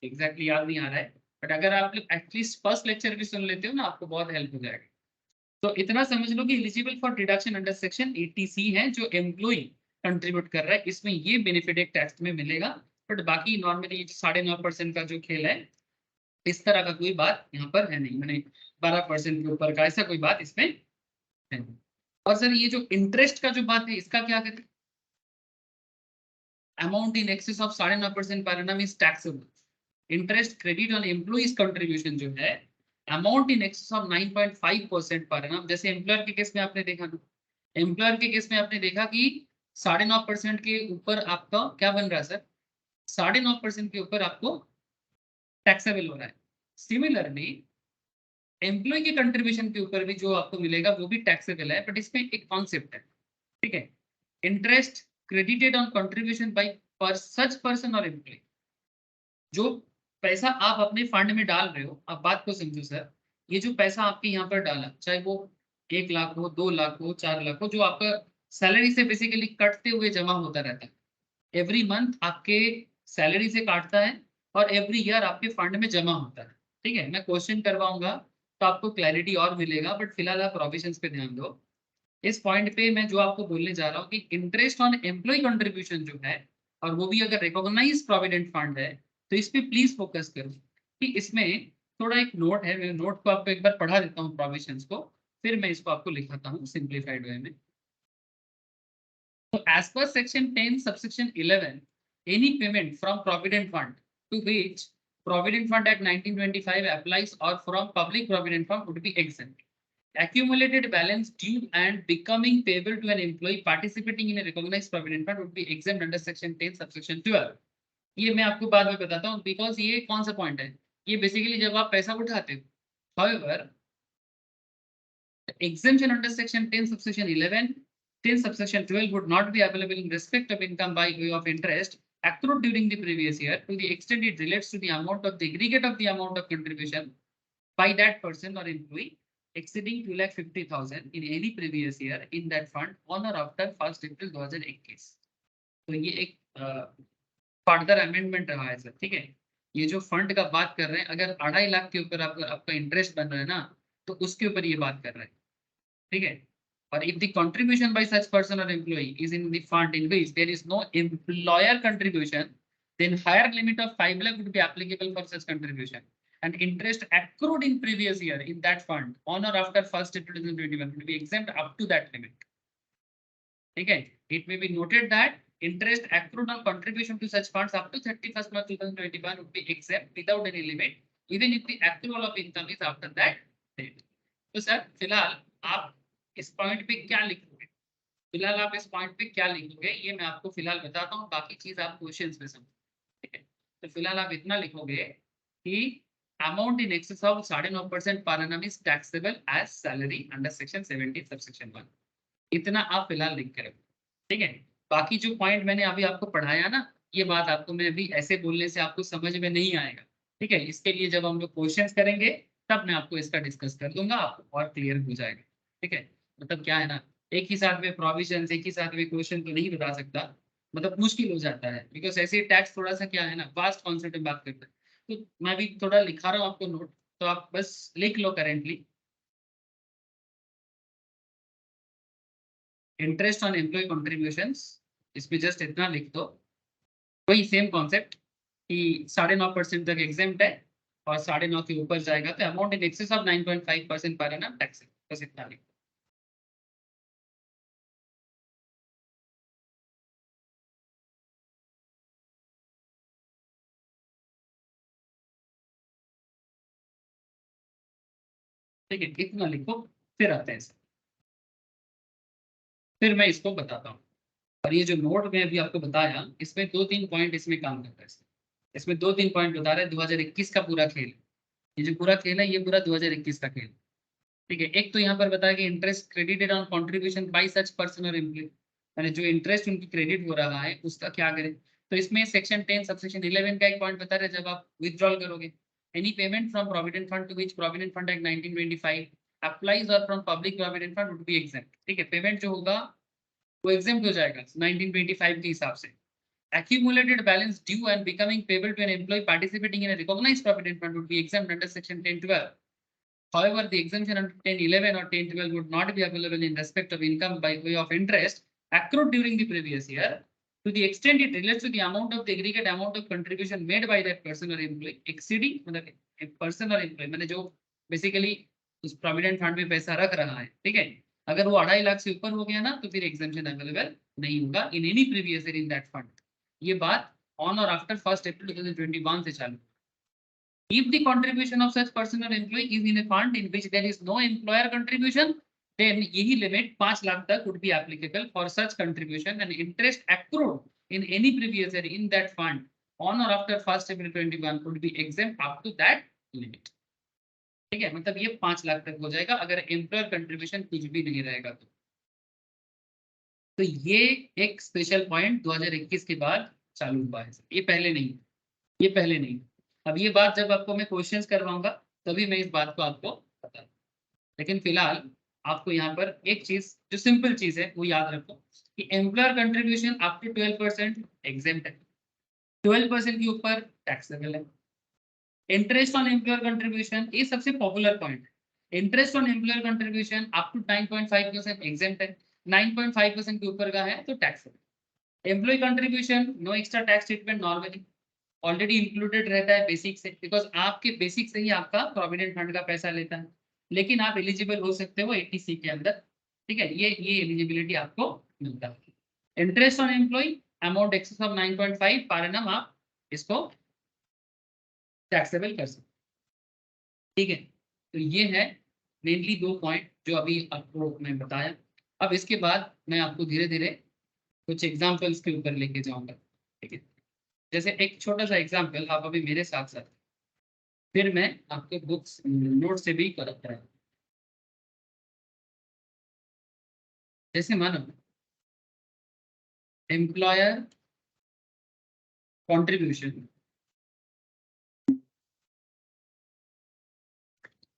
एग्जैक्टली याद नहीं आ रहा है, बट अगर आप एटलीस्ट फर्स्ट लेक्चर भी सुन लेते हो ना, आपको बहुत हेल्प हो जाएगा। तो इतना समझ लो कि eligible for deduction under section 80C है जो एम्प्लॉय कंट्रीब्यूट कर रहा है, इसमें ये बेनिफिट एक टैक्स में मिलेगा। बट बाकी नॉर्मली 9.5% का जो खेल है, इस तरह का कोई बात यहाँ पर है नहीं। मैंने 12% के ऊपर का ऐसा कोई बात इसमें है नहीं। और सर ये जो इंटरेस्ट का जो बात है, इसका क्या कहते हैं? Amount in excess of 9.5% per annum is taxable. Interest credit on employees contribution जो है, amount in excess of 9.5% per annum. जैसे एम्प्लॉयर के केस में आपने देखा ना, एम्प्लॉयर के केस में आपने देखा कि 9.5% के ऊपर आपका क्या बन रहा है सर? 9.5% के ऊपर आपको टैक्सेबल हो रहा है। सिमिलरली एम्प्लॉय के कंट्रीब्यूशन के ऊपर भी जो आपको मिलेगा वो भी टैक्सेबल है, बट इसमें एक कॉन्सेप्ट है। ठीक है, interest credited on contribution by पर सच पर्सन और एम्प्लॉय। जो पैसा आप अपने फंड में डाल रहे हो, आप बात को समझो सर, ये जो पैसा आपके यहाँ पर डाला, चाहे वो 1 लाख हो, 2 लाख हो, 4 लाख हो, जो आपका सैलरी से बेसिकली कटते हुए जमा होता रहता है, एवरी मंथ आपके सैलरी से काटता है और एवरी ईयर आपके फंड में जमा होता है। ठीक है, मैं क्वेश्चन करवाऊंगा तो आपको क्लैरिटी और मिलेगा, बट फिलहाल आप प्रोविजंस पे ध्यान दो। इस पॉइंट पे मैं जो आपको बोलने जा रहा हूँ कि इंटरेस्ट ऑन एम्प्लॉय कंट्रीब्यूशन जो है, और वो भी अगर रिकॉग्नाइज प्रोविडेंट फंड है, तो इस पे प्लीज फोकस करो कि इसमें थोड़ा एक नोट है, मैं नोट को आपको एक बार पढ़ा देता हूँ प्रोविजंस को, फिर मैं इसको आपको लिखाता हूँ सिंप्लीफाइड वे में। तो as per section 10 subsection 11 any payment from provident fund to which Provident Fund Act 1925 applies or from public provident fund would be exempt. Accumulated balance due and becoming payable to an employee participating in a recognized provident fund would be exempt under section 10 subsection 12. ये मैं आपको बाद में बताता हूँ, बिकॉज ये कौन सा पॉइंट है, ये बेसिकली जब आप पैसा उठाते हो। However, exemption under section 10 subsection 11, 10 subsection 12 would not be available in respect of income by way of interest accrued during the previous year to the extent it relates to the amount of the aggregate of the amount of contribution by that person or employee exceeding 2,50,000 in any previous year in that fund on or after 1st April 2021. तो ये एक फर्दर अमेंडमेंट रहा है सर, ठीक है। ये जो फंड का बात कर रहे हैं, अगर 2.5 लाख के ऊपर आपका इंटरेस्ट बन रहा है ना, तो उसके ऊपर ये बात कर रहे हैं, ठीक है। और if the contribution by such person or employee is in the fund in which there is no employer contribution, then higher limit of 5 lakh would be applicable for such contribution. And interest accrued in previous year in that fund on or after 1st April 2021 would be exempt up to that limit. Okay, it may be noted that interest accrued on contribution to such funds up to 31st March 2021 would be exempt without any limit, even if the accrual of income is after that date. तो सर फिलहाल आप इस पॉइंट पे क्या लिखोगे, फिलहाल आप इस पॉइंट पे क्या लिखोगे ये मैं आपको फिलहाल बताता हूँ, बाकी चीज आप क्वेश्चंस में समझो, ठीक है। तो फिलहाल आप इतना लिखोगे कि amount in excess of 9.5% per annum is taxable as salary under section 17 subsection 1, इतना आप फिलहाल लिख कर, ठीक है। बाकी जो पॉइंट मैंने अभी आपको पढ़ाया ना, ये बात आपको मैं अभी ऐसे बोलने से आपको समझ में नहीं आएगा, ठीक है। इसके लिए जब हम लोग क्वेश्चंस करेंगे तब मैं आपको इसका डिस्कस कर दूंगा, आपको और क्लियर हो जाएगा, ठीक है। मतलब क्या है ना, एक ही साथ में प्रोविजन, एक ही साथ में क्वेश्चन तो नहीं बता सकता, मतलब मुश्किल हो जाता है, बिकॉज ऐसे टैक्स थोड़ा सा क्या है ना, वास्ट कॉन्सेप्ट में बात करता है। तो मैं भी थोड़ा लिखा रहा हूँ आपको नोट, तो आप बस लिख लो currently interest on employee contributions, इसमें जस्ट इतना लिख दो, वही सेम कॉन्सेप्ट कि 9.5% तक एग्जेम्प्ट है और 9.5 के ऊपर जाएगा तो amount in excess of 9.5% per annum tax, बस इतना लिख। ठीक है, इतना लिखो, फिर आते हैं फिर मैं इसको बताता हूँ। और ये जो नोट में अभी आपको बताया, इसमें 2-3 पॉइंट इसमें काम करता है, इसमें 2-3 पॉइंट बता रहे हैं 2021 का पूरा खेल, ये जो पूरा खेल है ये पूरा 2021 का खेल, ठीक है। एक तो यहाँ पर बताया कि interest credited on contribution bye such person और एम्प्लॉय, यानी जो इंटरेस्ट उनकी क्रेडिट हो रहा है उसका क्या करें। तो इसमें सेक्शन 10 सबसेक्शन 11 का एक पॉइंट बता रहे हैं, जब आप विथड्रॉल करोगे any payment from provident fund to which provident fund act 1925 applies और from public provident fund would be exempt, ठीक है। पेमेंट जो होगा वो एग्जेम्प्ट हो जाएगा 1925 के हिसाब से। Accumulated balance due and becoming payable to an employee participating in a recognized provident fund would be exempt under section 1012. However, the exemption under 1011 or 1012 would not be available in respect of income by way of interest accrued during the previous year to the extent it relates to the amount of the aggregate amount of contribution made by that person or employee exceeding, मतलब person or employee मैंने जो basically उस provident fund में पैसा रख रहा है, ठीक है। अगर वो 2.5 लाख से ऊपर हो गया ना तो फिर exemption अवेलेबल नहीं होगा in any previous year in that fund। ये बात on or after 1st April 2021 से चालू। If the contribution of such person or employee is in a fund in which there is no employer contribution, then यही limit 5 lakh तक would be applicable for such contribution and interest accrued in any previous year in that fund on or after 1st April 2021 would be exempt up to that limit। ठीक है, मतलब ये 5 लाख तक हो जाएगा अगर एम्प्लॉयर कंट्रीब्यूशन कुछ भी नहीं रहेगा तो ये एक स्पेशल पॉइंट 2021 के बाद चालू हुआ है, ये पहले नहीं, ये पहले नहीं। अब ये बात जब आपको मैं क्वेश्चंस करवाऊंगा तभी मैं इस बात को आपको बताऊंगा, लेकिन फिलहाल आपको यहाँ पर एक चीज जो सिंपल चीज है वो याद रखो कि employer contribution up to 12% exempt है, 12% के ऊपर टैक्सेबल है। इंटरेस्ट ऑन एम्प्लॉयर कंट्रीब्यूशन ये सबसे पॉपुलर पॉइंट है, interest on employer contribution up to 9.5% exempt है, 9.5% के ऊपर का है तो taxable. Employee contribution no extra tax treatment normally, already included रहता है बेसिक से, बिकॉज आपके बेसिक से ही आपका प्रोविडेंट फंड का पैसा लेता है, लेकिन आप एलिजिबल हो सकते हो 80C के अंदर। ठीक है, ये एलिजिबिलिटी आपको मिलता है। Interest on employee amount excess of 9.5 per annum, आप इसको टैक्सेबल कर सकते हैं। ठीक है, तो ये है मेनली 2 पॉइंट जो अभी आपको मैं बताया। अब इसके बाद मैं आपको धीरे धीरे कुछ एग्जांपल्स के ऊपर लेके जाऊंगा। ठीक है, जैसे एक छोटा सा एग्जांपल आप अभी मेरे साथ साथ, फिर मैं आपके बुक्स नोट से भी करता है। जैसे मानो एम्प्लॉयर कंट्रीब्यूशन,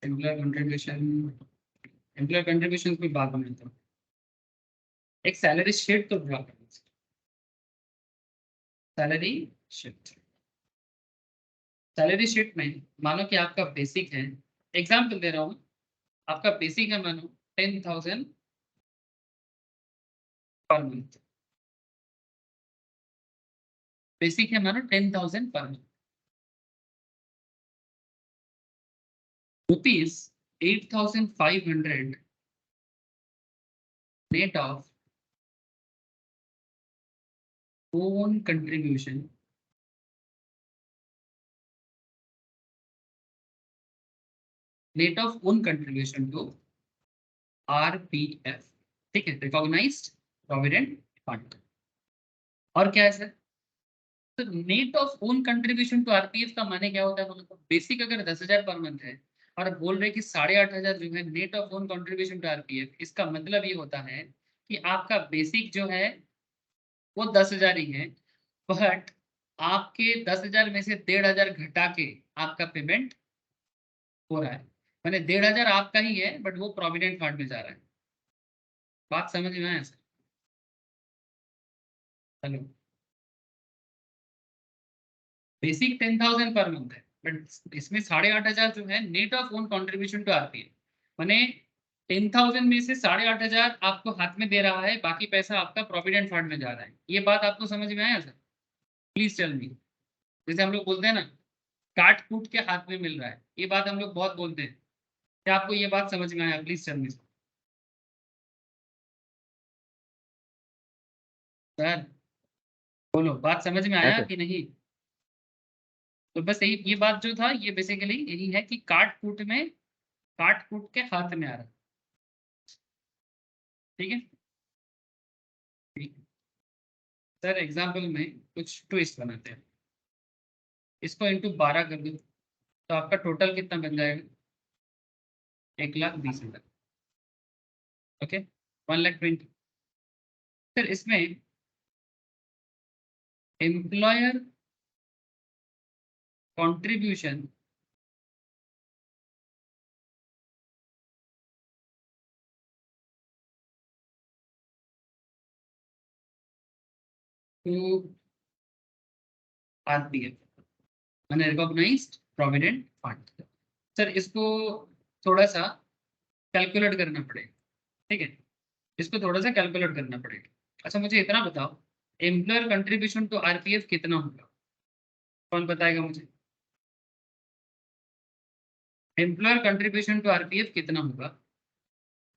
एम्प्लॉयर कंट्रीब्यूशन की बात में तो एक सैलरी शीट तो ड्रा करना, सैलरी शीट में मानो कि आपका बेसिक है, एग्जांपल दे रहा हूँ, आपका बेसिक है मानो 10,000 पर मंथ, बेसिक है मानो 10,000 per month, rupees 8,500 net of own contribution to RPF। ठीक है, रिकॉग्नाइज्ड प्रोविडेंट फंड। और क्या है सर, तो net of own contribution to RPF का माने क्या होता है, मतलब बेसिक अगर 10,000 पर मंथ है और आप बोल रहे हैं कि 8,500 जो है net of own contribution to RPF, इसका मतलब ये होता है कि आपका बेसिक जो है वो 10,000 ही है, बट आपके 10,000 में से 1,500 घटा के आपका पेमेंट हो रहा है, मैंने 1,500 आपका ही है बट वो प्रोविडेंट फंड में जा रहा है। बात समझ में आया sir? Hello, basic 10,000 per month है बट इसमें 8,500 जो है net of own contribution to RPF, मैंने 10,000 में से 8,500 आपको हाथ में दे रहा है, बाकी पैसा आपका प्रोविडेंट फंड में जा रहा है। ये बात आपको समझ में आया सर? Please tell me. जैसे हम लोग बोलते हैं ना, काट कूट के हाथ में मिल रहा है, ये बात हम लोग बहुत बोलते हैं। क्या आपको ये बात समझ में आया? प्लीज टेल मी सर, बोलो बात समझ में आया सर। कि नहीं? तो बस ये बात जो था ये बेसिकली यही है कि काट कूट के हाथ में आ रहा है। ठीक है, ठीक है सर, एग्जाम्पल में कुछ ट्विस्ट बनाते हैं, इसको इंटू 12 कर दो तो आपका टोटल कितना बन जाएगा? 1,20,000। ओके, 1,20,000। फिर इसमें एम्प्लॉयर कंट्रीब्यूशन टू आरपीएफ मैंने रिकॉग्नाइज्ड प्रोविडेंट फंड। सर इसको थोड़ा सा कैलकुलेट करना पड़ेगा। ठीक है, इसको थोड़ा सा कैलकुलेट करना पड़ेगा। अच्छा मुझे इतना बताओ, एम्प्लॉयर कंट्रीब्यूशन टू आरपीएफ कितना होगा? कौन बताएगा मुझे? एम्प्लॉयर कंट्रीब्यूशन टू आरपीएफ कितना होगा?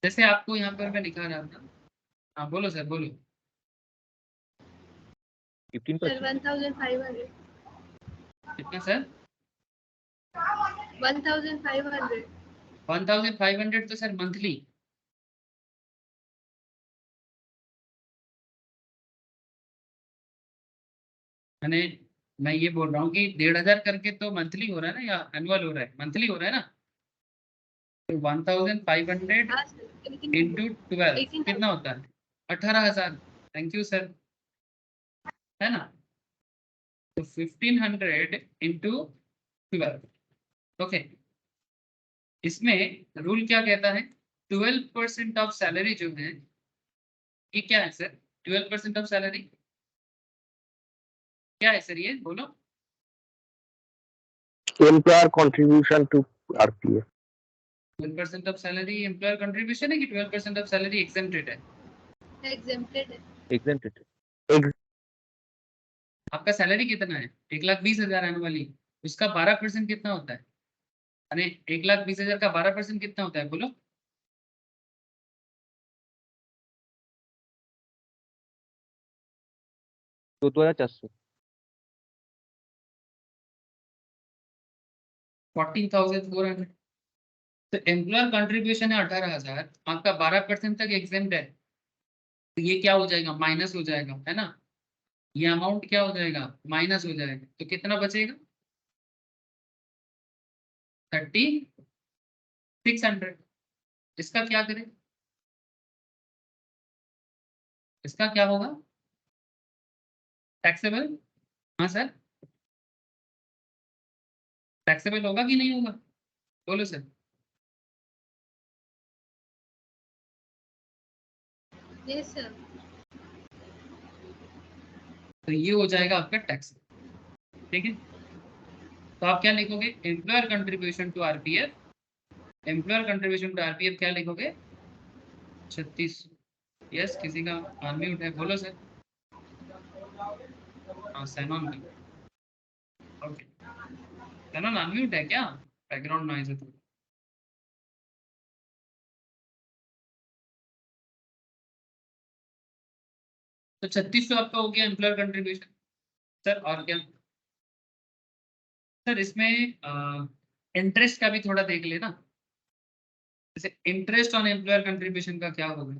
जैसे आपको यहाँ पर मैं दिखा रहा था। हाँ बोलो सर, बोलो। 15%। 1,500। कितना सर? 1,500। 1,500 तो सर मंथली। मैं ये बोल रहा हूँ कि 1,500 करके तो मंथली हो रहा है ना, या एनुअल हो रहा है? मंथली हो रहा है ना, तो 1,500 हाँ सर, इंटू 12 18,000। कितना होता है? 18,000। थैंक यू सर, है ना? तो 1,500 इंटू 12। ओके, इसमें रूल क्या कहता है? 12% ऑफ सैलरी जो है, ये क्या है सर? 12% ऑफ सैलरी क्या है सर? ये बोलो। Employer contribution to RPF. 12% of salary employer contribution है कि 12% ऑफ सैलरी एग्जेम्प्टेड है? एग्जेम्प्टेड है। Exempted। आपका सैलरी कितना है? 1,20,000 एनुअली, उसका 12% कितना होता है? अरे 1,20,000 का 12% कितना होता है बोलो? तो 2,400। 14,400। तो एम्प्लॉयर कंट्रीब्यूशन है 18,000, आपका 12% तक एग्जेम्प्ट है, तो ये क्या हो जाएगा? माइनस हो जाएगा, है ना? ये अमाउंट क्या हो जाएगा? माइनस हो जाएगा, तो कितना बचेगा? 3,600। इसका क्या करें? इसका क्या होगा? टैक्सेबल? हाँ सर, टैक्सेबल होगा कि नहीं होगा? बोलो सर। Yes sir. तो ये हो जाएगा आपका टैक्स, ठीक है? तो आप क्या लिखोगे? Employer contribution to RPF, employer contribution to RPF क्या लिखोगे? 36। यस, किसी का अनम्यूट है, बोलो सर। हाँ सैनन की, ओके। सैनन अनम्यूट है क्या? बैकग्राउंड नॉइज है तो। तो 36 तो आपका हो गया एम्प्लॉयर कंट्रीब्यूशन। सर और क्या? सर इसमें इंटरेस्ट का भी थोड़ा देख लेना, जैसे इंटरेस्ट ऑन एम्प्लॉयर कंट्रीब्यूशन का क्या होगा?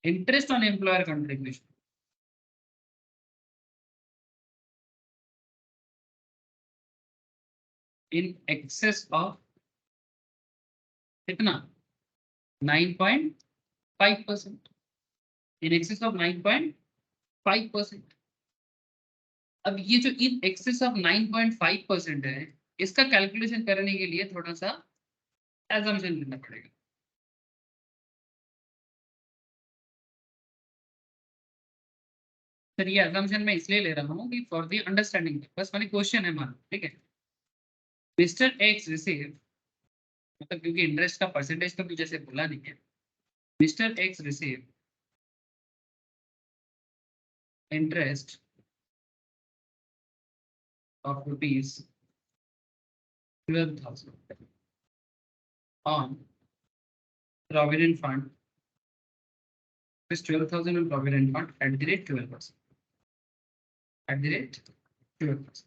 Interest on employer contribution in excess of कितना? 9.5%। इन एक्सेस ऑफ 9.5%। अब ये जो इन एक्सेस ऑफ 9.5% है, इसका कैलकुलेशन करने के लिए थोड़ा सा एजम्पशन लेना पड़ेगा। सर ये एजम्पशन मैं इसलिए ले रहा हूँ कि फॉर द अंडरस्टैंडिंग बस मैंने क्वेश्चन है मान, ठीक है? मिस्टर एक्स रिसीव, मतलब क्योंकि इंटरेस्ट का परसेंटेज तो जैसे बोला नहीं है, mister x receive interest of ₹12,000 on provident fund, is 12,000 on provident fund at the rate 12%. At the rate 12%.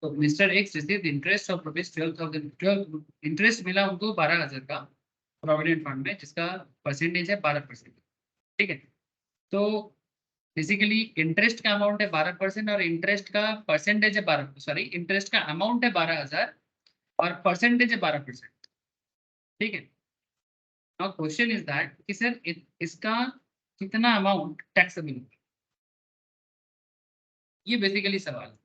तो mister x receive interest of ₹12,000, 12 interest मिला उनको 12,000 का प्रोविडेंट फंड में, जिसका परसेंटेज है 12%, ठीक है? तो बेसिकली इंटरेस्ट का अमाउंट है 12% और इंटरेस्ट का परसेंटेज है 12, सॉरी इंटरेस्ट का अमाउंट है 12,000 और परसेंटेज है 12%, ठीक है? नाउ क्वेश्चन इज दैट कि सर इसका कितना अमाउंट टैक्सेबल है? ये बेसिकली सवाल है,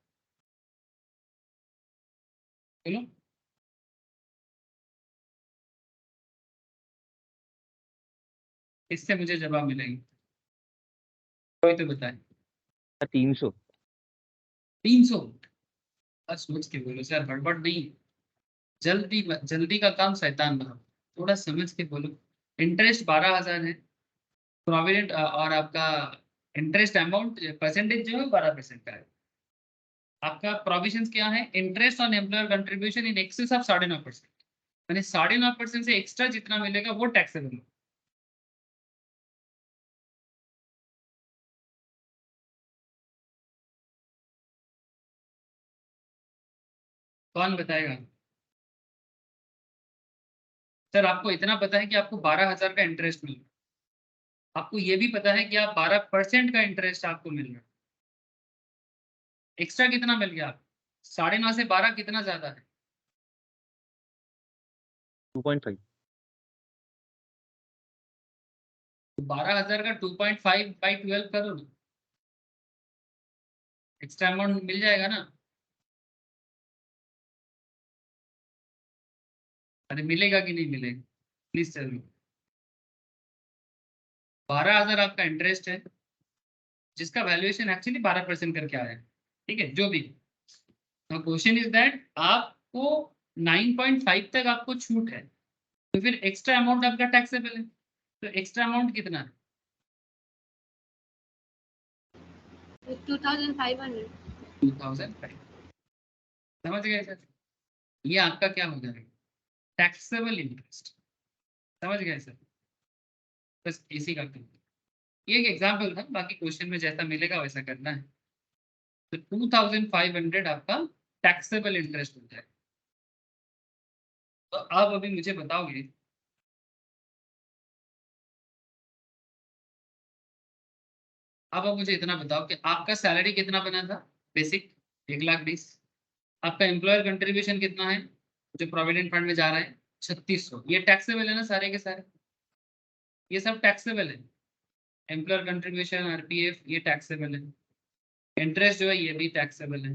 बोलो। इससे मुझे जवाब मिलेगी, कोई तो बताए। 300। 300? बस सोच के बोलो सर, गड़बड़ नहीं। जल्दी जल्दी का काम शैतान बनाओ, थोड़ा समझ के बोलो। इंटरेस्ट 12,000 है, प्रोविडेंट और आपका इंटरेस्ट अमाउंट परसेंटेज जो है 12% का है। आपका प्रोविजंस क्या है? Interest on employer contribution in excess of 9.5%, यानी 9.5% से एक्स्ट्रा जितना मिलेगा वो टैक्सेबल है। कौन बताएगा? सर आपको इतना पता है कि आपको 12,000 का इंटरेस्ट मिल रहा है, आपको ये भी पता है कि आप 12% का इंटरेस्ट आपको मिल रहा है, एक्स्ट्रा कितना मिल गया आपको? 9.5 से 12 कितना ज्यादा है? 2.5। तो 12,000 का 2.5/12 करो ना, एक्स्ट्रा अमाउंट मिल जाएगा ना? अरे मिलेगा कि नहीं मिलेगा, प्लीज टेल मी। 12,000 आपका इंटरेस्ट है, जिसका वैल्यूएशन एक्चुअली 12% करके आया है, ठीक है? जो भी क्वेश्चन इज दैट आपको 9.5 तक आपको छूट है, तो फिर एक्स्ट्रा अमाउंट आपका टैक्सेबल है। तो एक्स्ट्रा अमाउंट कितना है? 2500. 2500. समझ गए सर? ये आपका क्या हो जाएगा? Taxable interest. समझ गए सर? बस इसी का काम. ये एक एग्जांपल था, बाकी क्वेश्चन में जैसा मिलेगा वैसा करना है. तो 2500 आपका टैक्सेबल इंटरेस्ट हो जाएगा. तो आप अभी मुझे बताओगे अब आप मुझे इतना बताओ कि आपका सैलरी कितना बना था बेसिक? 1,20,000. आपका एम्प्लॉयर कंट्रीब्यूशन कितना है जो प्रोविडेंट फंड में जा रहा है? 3600. ये टैक्सेबल है ना सारे के सारे? ये सब टैक्सेबल है. एम्प्लॉयर कंट्रीब्यूशन, आरपीएफ, ये टैक्सेबल है. इंटरेस्ट जो है ये भी टैक्सेबल है.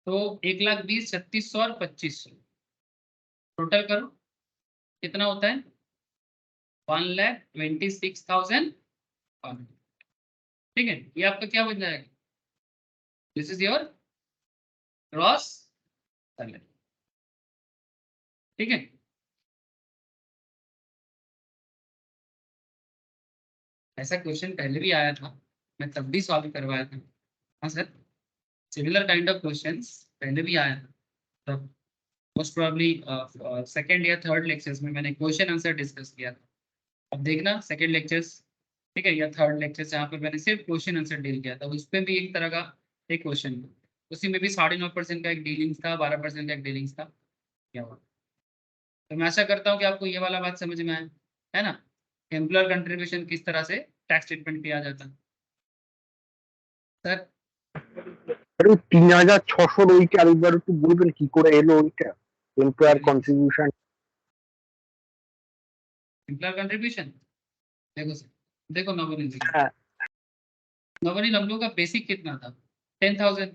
तो 1,20,000, 3600 और 2500 टोटल करो कितना होता है? 1,26,000. ठीक है, ये आपका क्या बन जाएगा? This is your gross salary. ठीक है. ऐसा क्वेश्चन पहले भी आया था, मैं तब भी सॉल्व करवाया था. हाँ sir, similar kind of questions पहले भी आया था. तब मोस्ट प्रोबेबली सेकंड या थर्ड लेक्चर्स में मैंने क्वेश्चन आंसर डिस्कस किया था. अब देखना सेकंड लेक्चर्स, ठीक है, या थर्ड लेक्चर जहाँ पर मैंने सिर्फ क्वेश्चन आंसर डील किया था, उसमें भी एक तरह का एक क्वेश्चन, उसी में भी 9.5% का एक डीलिंग्स था, 12% का एक डीलिंग्स था. क्या हुआ? तो मैं आशा करता हूँ कि आपको ये वाला बात समझ में आया है ना, एम्प्लॉयर कंट्रीब्यूशन किस तरह से टैक्स ट्रीटमेंट किया जाता है. सर আরে 3,600 ওইটা আরেকবার একটু বলবেন কি করে এলো ওইটা এমপ্লয়ার কন্ট্রিবিউশন? एम्प्लॉयर कंट्रीब्यूशन देखो सर, देखो नवनील जी, হ্যাঁ नवनील हम लोग का बेसिक कितना था? 10,000.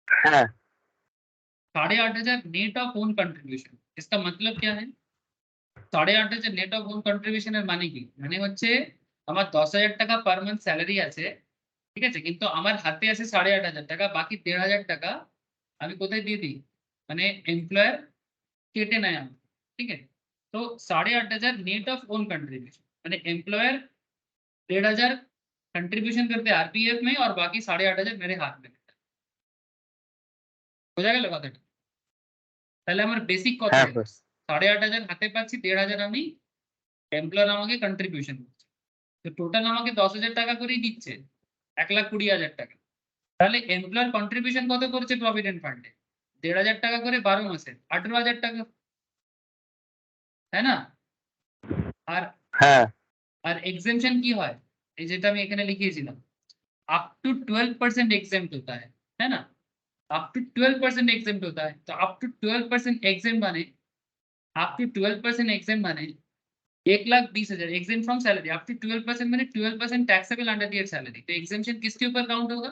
হ্যাঁ 8,500 नेट ऑफ ओन कंट्रीब्यूशन. इसका मतलब क्या है? 8,500 नेट ऑफ ओन कंट्रीब्यूशन এর মানে কি? মানে হচ্ছে আমার 10,000 টাকা পার মান্থ স্যালারি আছে, ঠিক আছে, কিন্তু আমার হাতে আছে 8,500 টাকা, বাকি 1,500 টাকা আমি কোথায় দিয়ে দিই? মানে এমপ্লয়ার কেটে নেয় আমার. ঠিক আছে, তো 8,500 नेट ऑफ ओन कंट्रीब्यूशन মানে एम्प्लॉयर 1,500 कंट्रीब्यूशन करते हैं आरपीएफ में और बाकी 8,500 मेरे हाथ में. हो जाएगा लगा था? তাহলে আমার বেসিক কত? হ্যাঁ স্যার 8,500 হাতে পাচ্ছি, 1,500 আমি এমপ্লয়ার আমাকে কন্ট্রিবিউশন করছে, তো টোটাল আমাকে 10,000 টাকা করেই দিচ্ছে, 1,20,000 টাকা. তাহলে এমপ্লয়ার কন্ট্রিবিউশন কত করছে প্রভিডেন্ট ফান্ডে? 1,500 টাকা করে 12 মাসে 18,000 টাকা, তাই না? আর হ্যাঁ আর এক্সেমশন কি হয়? এই যেটা আমি এখানে লিখিয়েছিলাম, अप टू 12% एग्जेम्प्ट होता है ना? अप टू 12% एग्जेम्प्ट होता है. तो अप टू 12% एग्जेम्प्ट माने, अप टू 12% एग्जेम्प्ट माने 1,20,000 exempt from salary. Up to 12% माने 12% टैक्सेबल अंडर दियर सैलरी. तो एग्जेम्पशन किसके ऊपर काउंट होगा?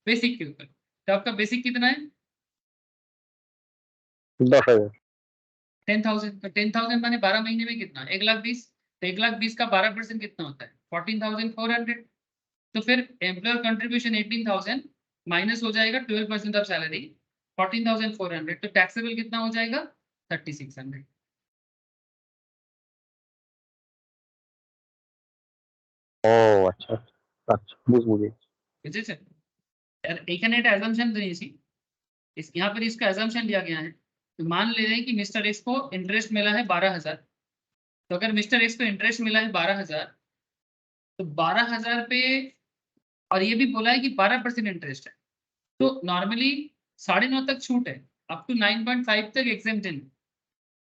बेसिक के ऊपर. तो आपका बेसिक कितना है? 10,000 10,000. तो 10,000 माने 12 महीने में कितना? 1,20,000. तो 1,20,000 का 12% कितना होता है? 14,400. तो फिर एम्प्लॉयर कंट्रीब्यूशन 18,000 माइनस हो जाएगा 12% ऑफ सैलरी 14,400. तो टैक्सेबल कितना हो जाएगा? 3,600. ও আচ্ছা আচ্ছা বুঝবো বুঝেছেন? আর এখানে একটা অ্যাজাম্পশন দিয়েছি, इस यहाँ पर इसका अजम्पशन दिया गया है. तो मान ले रहे हैं कि मिस्टर एक्स को इंटरेस्ट मिला है 12,000. तो अगर मिस्टर एक्स को इंटरेस्ट मिला है 12,000, तो 12,000 पे, और ये भी बोला है कि 12% इंटरेस्ट है, तो नॉर्मली 9.5 तक छूट है, अप टू 9.5 तक एग्जेम्प्शन,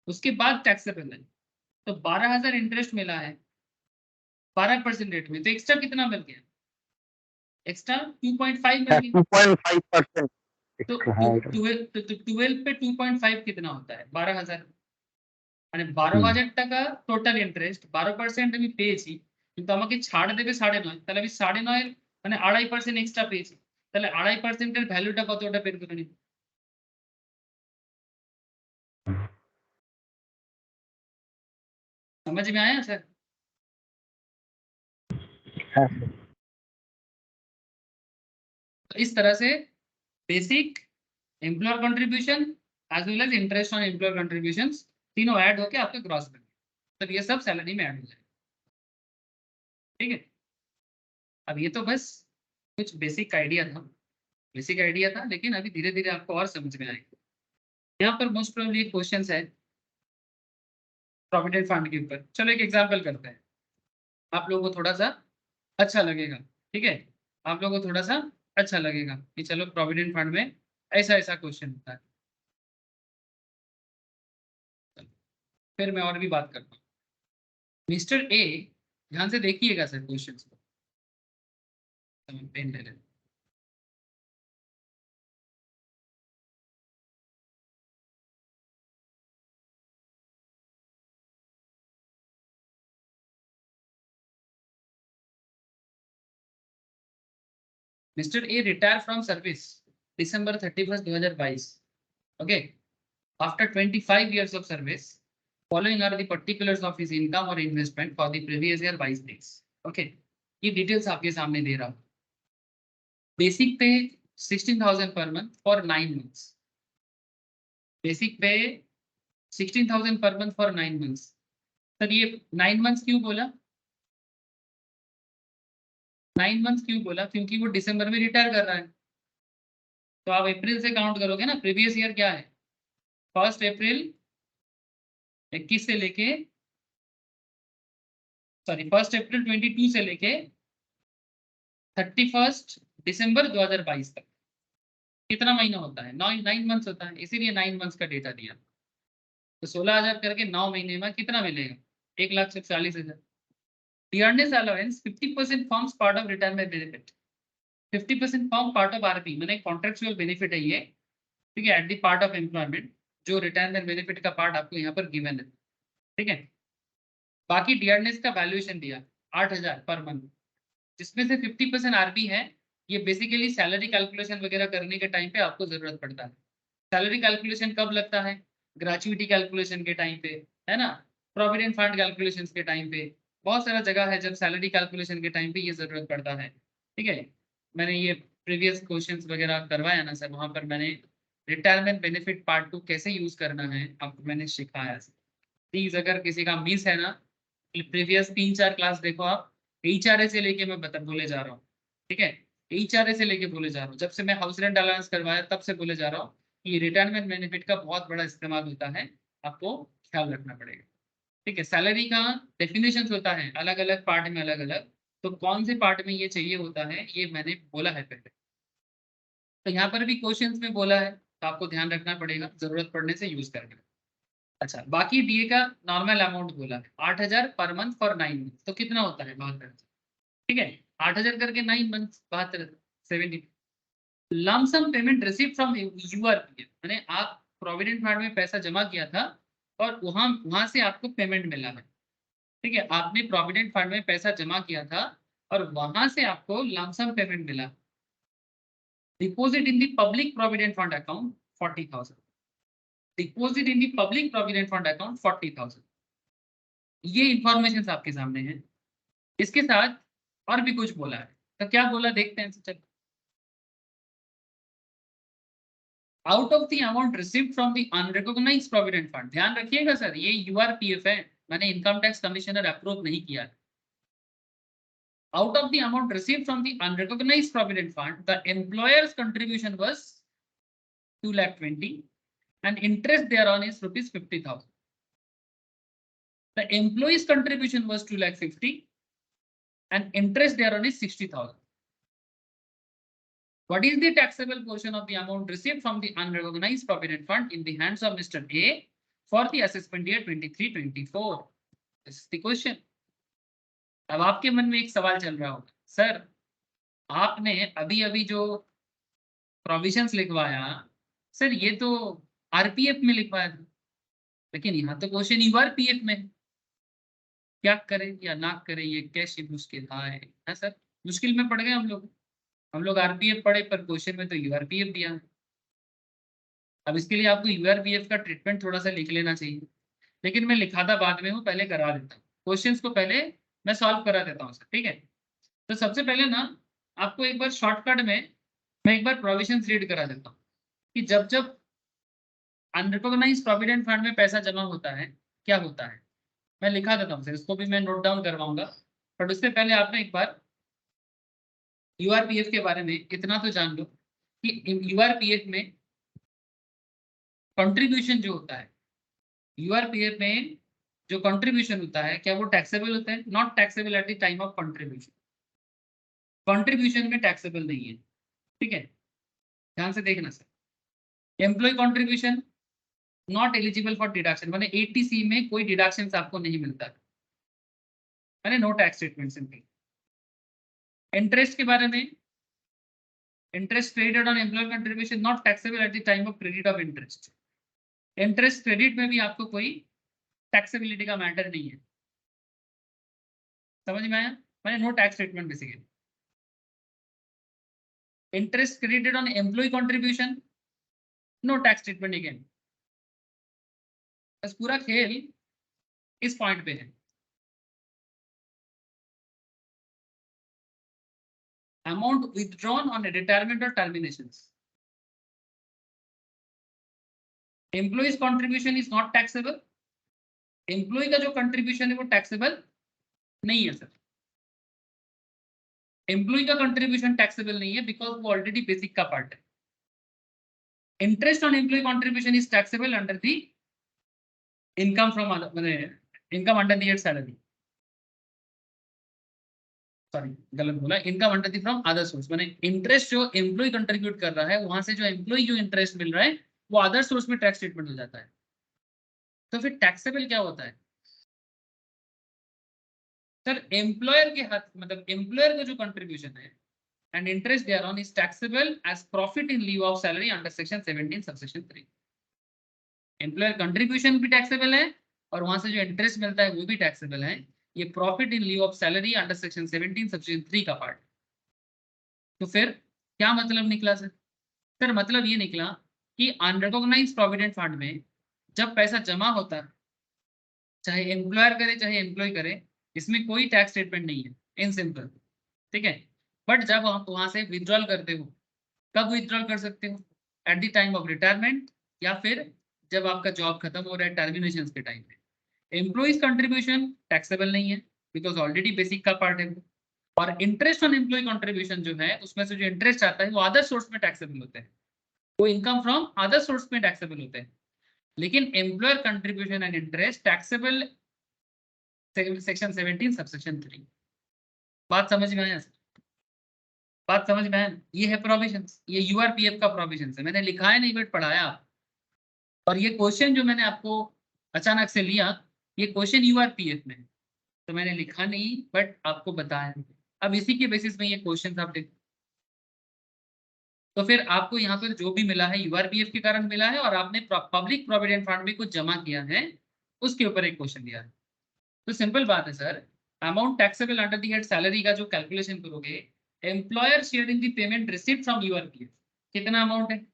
उसके बाद टैक्सेबल है. तो 12,000 इंटरेस्ट मिला है 12% रेट में, तो एक्स्ट्रा कितना मिल गया? एक्स्ट्रा 2.5 मिल হ্যাঁ गया. 2.5% तो হ্যাঁ 12 पे 2.5 कितना होता है? 12,000. মানে 12,000 টাকা টোটাল ইন্টারেস্ট, 12% আমি পেয়েছি, কিন্তু আমাকে ছাড় দেবে 9.5, তাহলে আমি 9.5 মানে 2.5% এক্সট্রা পেয়েছি, তাহলে 2.5% এর ভ্যালুটা কত ওটা বের করে নিন. समझ में आया सर? হ্যাঁ तो इस तरह से basic employer contribution as well as interest on employer contributions तीनों ऐड होके आपका ग्रॉस बन गया, तब ये सब सैलरी में ऐड हो जाएगा। ठीक है, अब ये तो बस कुछ बेसिक आइडिया था, लेकिन अभी धीरे धीरे आपको और समझ में आएगा। यहाँ पर मोस्ट प्रोबेबली क्वेश्चन है प्रोविडेंट फंड के ऊपर। चलो एक एग्जाम्पल करते हैं, आप लोगों को थोड़ा सा अच्छा लगेगा। ठीक है, आप लोगों को थोड़ा सा अच्छा लगेगा कि चलो प्रोविडेंट फंड में ऐसा ऐसा क्वेश्चन होता है। फिर मैं और भी बात करता हूँ। मिस्टर ए, ध्यान से देखिएगा सर क्वेश्चन को, पेन ले लें। Mr. A retired from service December 31st, 2022. Okay. After 25 years of service, following are the particulars of his income or investment for the previous year 22 days. Okay. ये डिटेल्स आपके सामने दे रहा हूँ। बेसिक पे 16,000 per month for 9 months. Basic पे 16,000 per month for 9 months. Sir ये 9 मंथ्स क्यों बोला? 9 मंथ्स क्यों बोला? क्योंकि वो दिसंबर में रिटायर कर रहा है, तो आप अप्रैल से काउंट करोगे ना। प्रीवियस ईयर क्या है? 1 अप्रैल 21 से लेके 1 अप्रैल 22 से लेके 31 दिसंबर 2022 तक कितना महीना होता है? 9 मंथ्स होता है, इसीलिए 9 मंथ्स का डेटा दिया। तो 16,000 करके 9 महीने में कितना मिलेगा? 1,40,000। Dearness allowance 50% forms part of retirement benefit. 50% form part of RP, मैंने कॉन्ट्रेक्चुअल बेनिफिट है ये। ठीक है, at the part of employment, जो रिटायरमेंट बेनिफिट का पार्ट आपको यहाँ पर गिवन है। ठीक है, बाकी डियरनेस का वैल्यूएशन दिया 8,000 पर मंथ, जिसमें से 50% आरपी है। ये बेसिकली सैलरी कैलकुलेशन वगैरह करने के टाइम पे आपको जरूरत पड़ता है। सैलरी कैलकुलेशन कब लगता है? ग्रेचुइटी कैलकुलेशन के टाइम पे, है ना, प्रोविडेंट फंड कैलकुलेशन के टाइम पे, बहुत सारा जगह है जब सैलरी कैलकुलेशन के टाइम पे ये जरूरत पड़ता है। ठीक है, मैंने ये प्रीवियस क्वेश्चंस वगैरह करवाया ना सर, वहां पर मैंने रिटायरमेंट बेनिफिट पार्ट 2 कैसे यूज करना है आपको मैंने सिखाया। प्लीज अगर किसी का मिस है ना, प्रीवियस 3-4 क्लास देखो आप। HRA से लेके मैं बोले जा रहा हूँ। ठीक है, HRA से लेके बोले जा रहा हूँ, जब से मैं हाउस रेंट अलाउंस करवाया तब से बोले जा रहा हूँ कि रिटायरमेंट बेनिफिट का बहुत बड़ा इस्तेमाल होता है, आपको ख्याल रखना पड़ेगा। ठीक है, सैलरी का डेफिनेशन होता है अलग अलग पार्ट में अलग अलग, तो कौन से पार्ट में ये चाहिए होता है ये मैंने बोला है पहले। तो यहाँ पर भी क्वेश्चन में बोला है, तो आपको ध्यान रखना पड़ेगा, जरूरत पड़ने से यूज करना। अच्छा, बाकी डीए का नॉर्मल अमाउंट बोला है 8,000 पर मंथ फॉर 9 मंथ, तो कितना होता है? 72। ठीक है, 8,000 करके 9 month 72, 70। Lump sum payment receive from URPF, मैंने आप प्रोविडेंट फंड में पैसा जमा किया था और वहां से आपको पेमेंट मिला है। ठीक है, आपने प्रोविडेंट फंड में पैसा जमा किया था और वहां से आपको लमसम पेमेंट मिला। Deposit in the public provident fund account 40,000। Deposit in the public provident fund account 40,000। ये इंफॉर्मेशन आपके सामने है। इसके साथ और भी कुछ बोला है, तो क्या बोला देखते हैं। चल, out of the amount received from the unrecognised provident fund, ध्यान रखिएगा सर ये यूआरपीएफ है, मैंने इनकम टैक्स कमिश्नर अप्रूव नहीं किया है। Out of the amount received from the unrecognised provident fund the employers contribution was 2,20,000 and interest thereon is rupees 50,000. The employees contribution was 2,50,000 and interest thereon is 60,000. What is the taxable portion of the amount received from the unrecognized provident fund in the hands of Mr. A for the assessment year 23-24? This is the question. अब आपके मन में एक सवाल चल रहा होगा, सर आपने अभी अभी जो प्रोविजंस लिखवाया सर ये तो आरपीएफ में लिखवाया था, लेकिन यहाँ तो क्वेश्चन यूआरपीएफ में। क्या करें या ना करें, ये कैसी मुश्किल है सर, मुश्किल में पड़ गए हम लोग आरपीएफ पढ़े पर क्वेश्चन में तो यूआरपीएफ दिया है। अब इसके लिए आपको यूआरपीएफ का ट्रीटमेंट थोड़ा सा लिख लेना चाहिए, लेकिन मैं लिखाता बाद में हूँ, पहले करा देता हूँ क्वेश्चंस को, पहले मैं सॉल्व करा देता हूँ सर। ठीक है, तो सबसे पहले ना आपको एक बार शॉर्टकट में मैं एक बार प्रोविजंस रीड करा देता हूँ कि जब जब अनरिकॉग्नाइज्ड प्रोविडेंट फंड में पैसा जमा होता है, क्या होता है, मैं लिखा देता हूँ, इसको भी मैं नोट डाउन करवाऊंगा, बट उससे पहले आपने एक बार यूआरपीएफ के बारे में इतना तो जान लो कि यूआरपीएफ में कंट्रीब्यूशन जो होता है, यूआरपीएफ में जो कंट्रीब्यूशन होता है, क्या वो टैक्सेबल होता है? Not taxable at the time of contribution, contribution में टैक्सेबल नहीं है, ठीक है, ध्यान से देखना sir. Employee contribution not eligible for deduction, माने 80C में कोई डिडक्शन आपको नहीं मिलता, माने no tax treatment simply. Interest के बारे में, interest credited on employee contribution not taxable at the time of credit of interest. Interest credit में भी आपको कोई टैक्सेबिलिटी का मैटर नहीं है, समझ में आया, माने no tax treatment basically. Interest credited on employee contribution no tax treatment again. बस पूरा खेल इस पॉइंट पे है। अमाउंट विथड्रॉन ऑन रिटायरमेंट और terminations, employees contribution is not taxable, employee का जो कंट्रीब्यूशन है वो टैक्सेबल नहीं है सर, एम्प्लॉय का कंट्रीब्यूशन टैक्सेबल नहीं है बिकॉज वो ऑलरेडी बेसिक का पार्ट है। Interest on employee contribution is taxable under the income from income under the salary, sorry गलत बोला, income under the from other source, माने इंटरेस्ट जो एम्प्लॉय कंट्रीब्यूट कर रहा है वहां से जो एम्प्लॉय जो इंटरेस्ट मिल रहा है वो अदर सोर्स में टैक्स ट्रीटमेंट हो जाता है। तो फिर टैक्सेबल क्या होता है सर? एम्प्लॉयर के हाथ, मतलब एम्प्लॉयर का जो कंट्रीब्यूशन है and interest there on is taxable as profit in lieu of salary under section 17 subsection 3। Employer contribution भी टैक्सेबल है और वहां से जो इंटरेस्ट मिलता है वो भी टैक्सेबल है, ये profit in lieu of salary under section 17 subsection 3 का पार्ट। तो फिर क्या मतलब निकला सर? सर मतलब ये निकला कि अनरिकॉग्नाइज्ड प्रोविडेंट फंड में जब पैसा जमा होता है, चाहे एम्प्लॉयर करे चाहे एम्प्लॉय करे, इसमें कोई टैक्स स्टेटमेंट नहीं है, इन सिंपल, ठीक है। बट जब आप वहां से विड्रॉल करते हो, कब विड्रॉल कर सकते हो? Eight the time of retirement या फिर जब आपका जॉब खत्म हो रहा है टर्मिनेशन के टाइम पे। एम्प्लॉइज कंट्रीब्यूशन टैक्सेबल नहीं है बिकॉज ऑलरेडी बेसिक का पार्ट है वो, और इंटरेस्ट ऑन एम्प्लॉय कंट्रीब्यूशन जो है उसमें से जो इंटरेस्ट आता है वो अदर सोर्स में टैक्सेबल होते हैं, वो इनकम फ्रॉम अदर सोर्स में टैक्सेबल होते हैं। लेकिन employer contribution and interest taxable section 17 subsection 3। बात समझ में आया सर? बात समझ में आया? ये है प्रोविजंस, ये यूआरपीएफ का प्रोविजंस है, मैंने लिखा है नहीं बट पढ़ाया। और ये क्वेश्चन जो मैंने आपको अचानक से लिया, ये क्वेश्चन यूआरपीएफ में, तो मैंने लिखा नहीं बट आपको बताया। अब इसी के बेसिस में ये क्वेश्चन आप देखो, तो फिर आपको यहाँ पर जो भी मिला है यूआरपीएफ के कारण मिला है, और आपने पब्लिक प्रोविडेंट फंड में कुछ जमा किया है उसके ऊपर एक क्वेश्चन दिया है। तो सिंपल बात है sir, amount taxable under the head salary का जो कैलकुलेशन करोगे, employer share in the payment received from URPF, कितना अमाउंट है,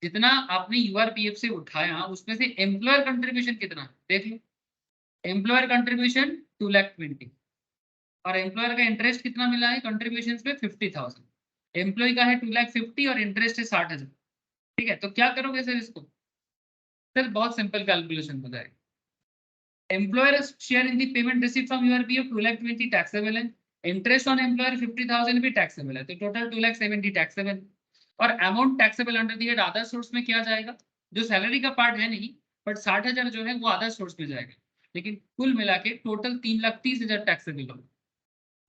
जितना आपने यूआरपीएफ से उठाया उसमें से एम्प्लॉयर कंट्रीब्यूशन कितना, देख लो। एम्प्लॉयर कंट्रीब्यूशन 2,20,000 और एम्प्लॉयर का इंटरेस्ट कितना मिला है कंट्रीब्यूशन पे 50,000, एम्प्लॉय का है 2,50,000 और इंटरेस्ट है 60,000, ठीक है। तो क्या करोगे सर इसको? सर बहुत सिंपल कैलकुलेशन हो जाएगा। Employer share in the payment received from URPF 2,20,000 taxable है, इंटरेस्ट ऑन एम्प्लॉयर 50,000 भी टैक्सेबल है, तो टोटल 2,70,000 टैक्सेबल। और amount taxable under the head other source में क्या जाएगा, जो सैलरी का पार्ट है नहीं, बट 60,000 जो है वो अदर सोर्स में जाएगा, लेकिन कुल मिला के टोटल 3,30,000 टैक्सेबल होगा।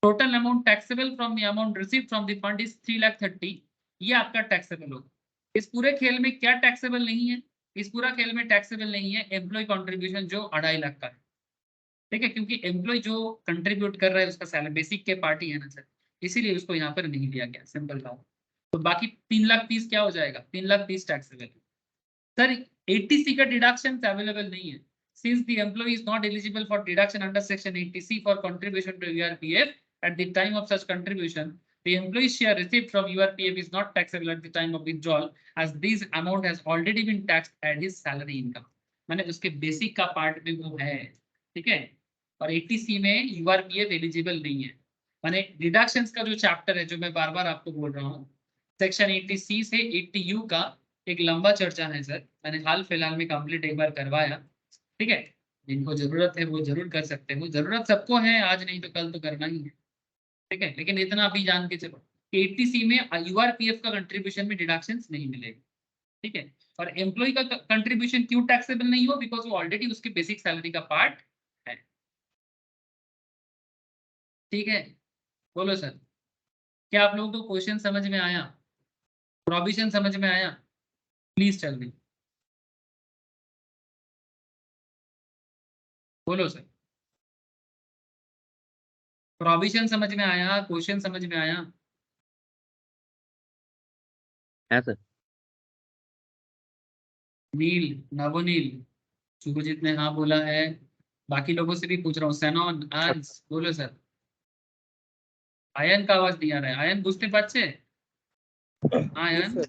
Total amount taxable from the amount received from the fund is 3,30,000, ये आपका टैक्सेबल होगा। इस पूरे खेल में क्या टैक्सेबल नहीं है? इस पूरा खेल में टैक्सेबल नहीं है एम्प्लॉय कंट्रीब्यूशन जो 2.5 लाख का है, ठीक है, क्योंकि एम्प्लॉय जो कंट्रीब्यूट कर रहा है उसका सैलरी बेसिक के पार्टी है ना सर, इसीलिए उसको यहाँ पर नहीं दिया गया, सिंपल बात। तो बाकी 3,30,000 क्या हो जाएगा? 3,30,000 टैक्सेबल। सर 80C का डिडक्शन अवेलेबल नहीं है, since the employee is not eligible for deduction under section 80C for contribution to URPF at the time of such contribution, the employee share received from URPF is not taxable at the time of withdrawal as this amount has already been taxed at his salary income, माने उसके बेसिक का पार्ट में वो है, ठीक है। और 80C में URPF एलिजिबल नहीं है, माने डिडक्शंस का जो चैप्टर है जो मैं बार बार आपको बोल रहा हूँ, सेक्शन 80C से 80U का एक लंबा चर्चा है सर, मैंने हाल फिलहाल में कंप्लीट एक बार करवाया। ठीक है, जिनको जरूरत है वो जरूर कर सकते हो, जरूरत सबको है, आज नहीं तो कल तो करना ही है। ठीक है, लेकिन इतना अभी जान के चलो कि 80C में यूआरपीएफ का कंट्रीब्यूशन में डिडक्शन नहीं मिलेगा। ठीक है, और एम्प्लॉय का कंट्रीब्यूशन क्यों टैक्सेबल नहीं हो, बिकॉज वो ऑलरेडी उसकी बेसिक सैलरी का पार्ट है। ठीक है, बोलो सर, क्या आप लोगों को क्वेश्चन समझ में आया, प्रोविजन समझ में आया? प्लीज टेल मी, बोलो सर, प्रोविजन समझ में आया, क्वेश्चन समझ में आया? है सर। नील, नवोनील, शुभजीत ने हाँ बोला है, बाकी लोगों से भी पूछ रहा हूँ, सैनोन, अंश, बोलो सर। आयन का आवाज नहीं आ रहा है, आयन बुझते पाচ্ছে? हाँ आयन।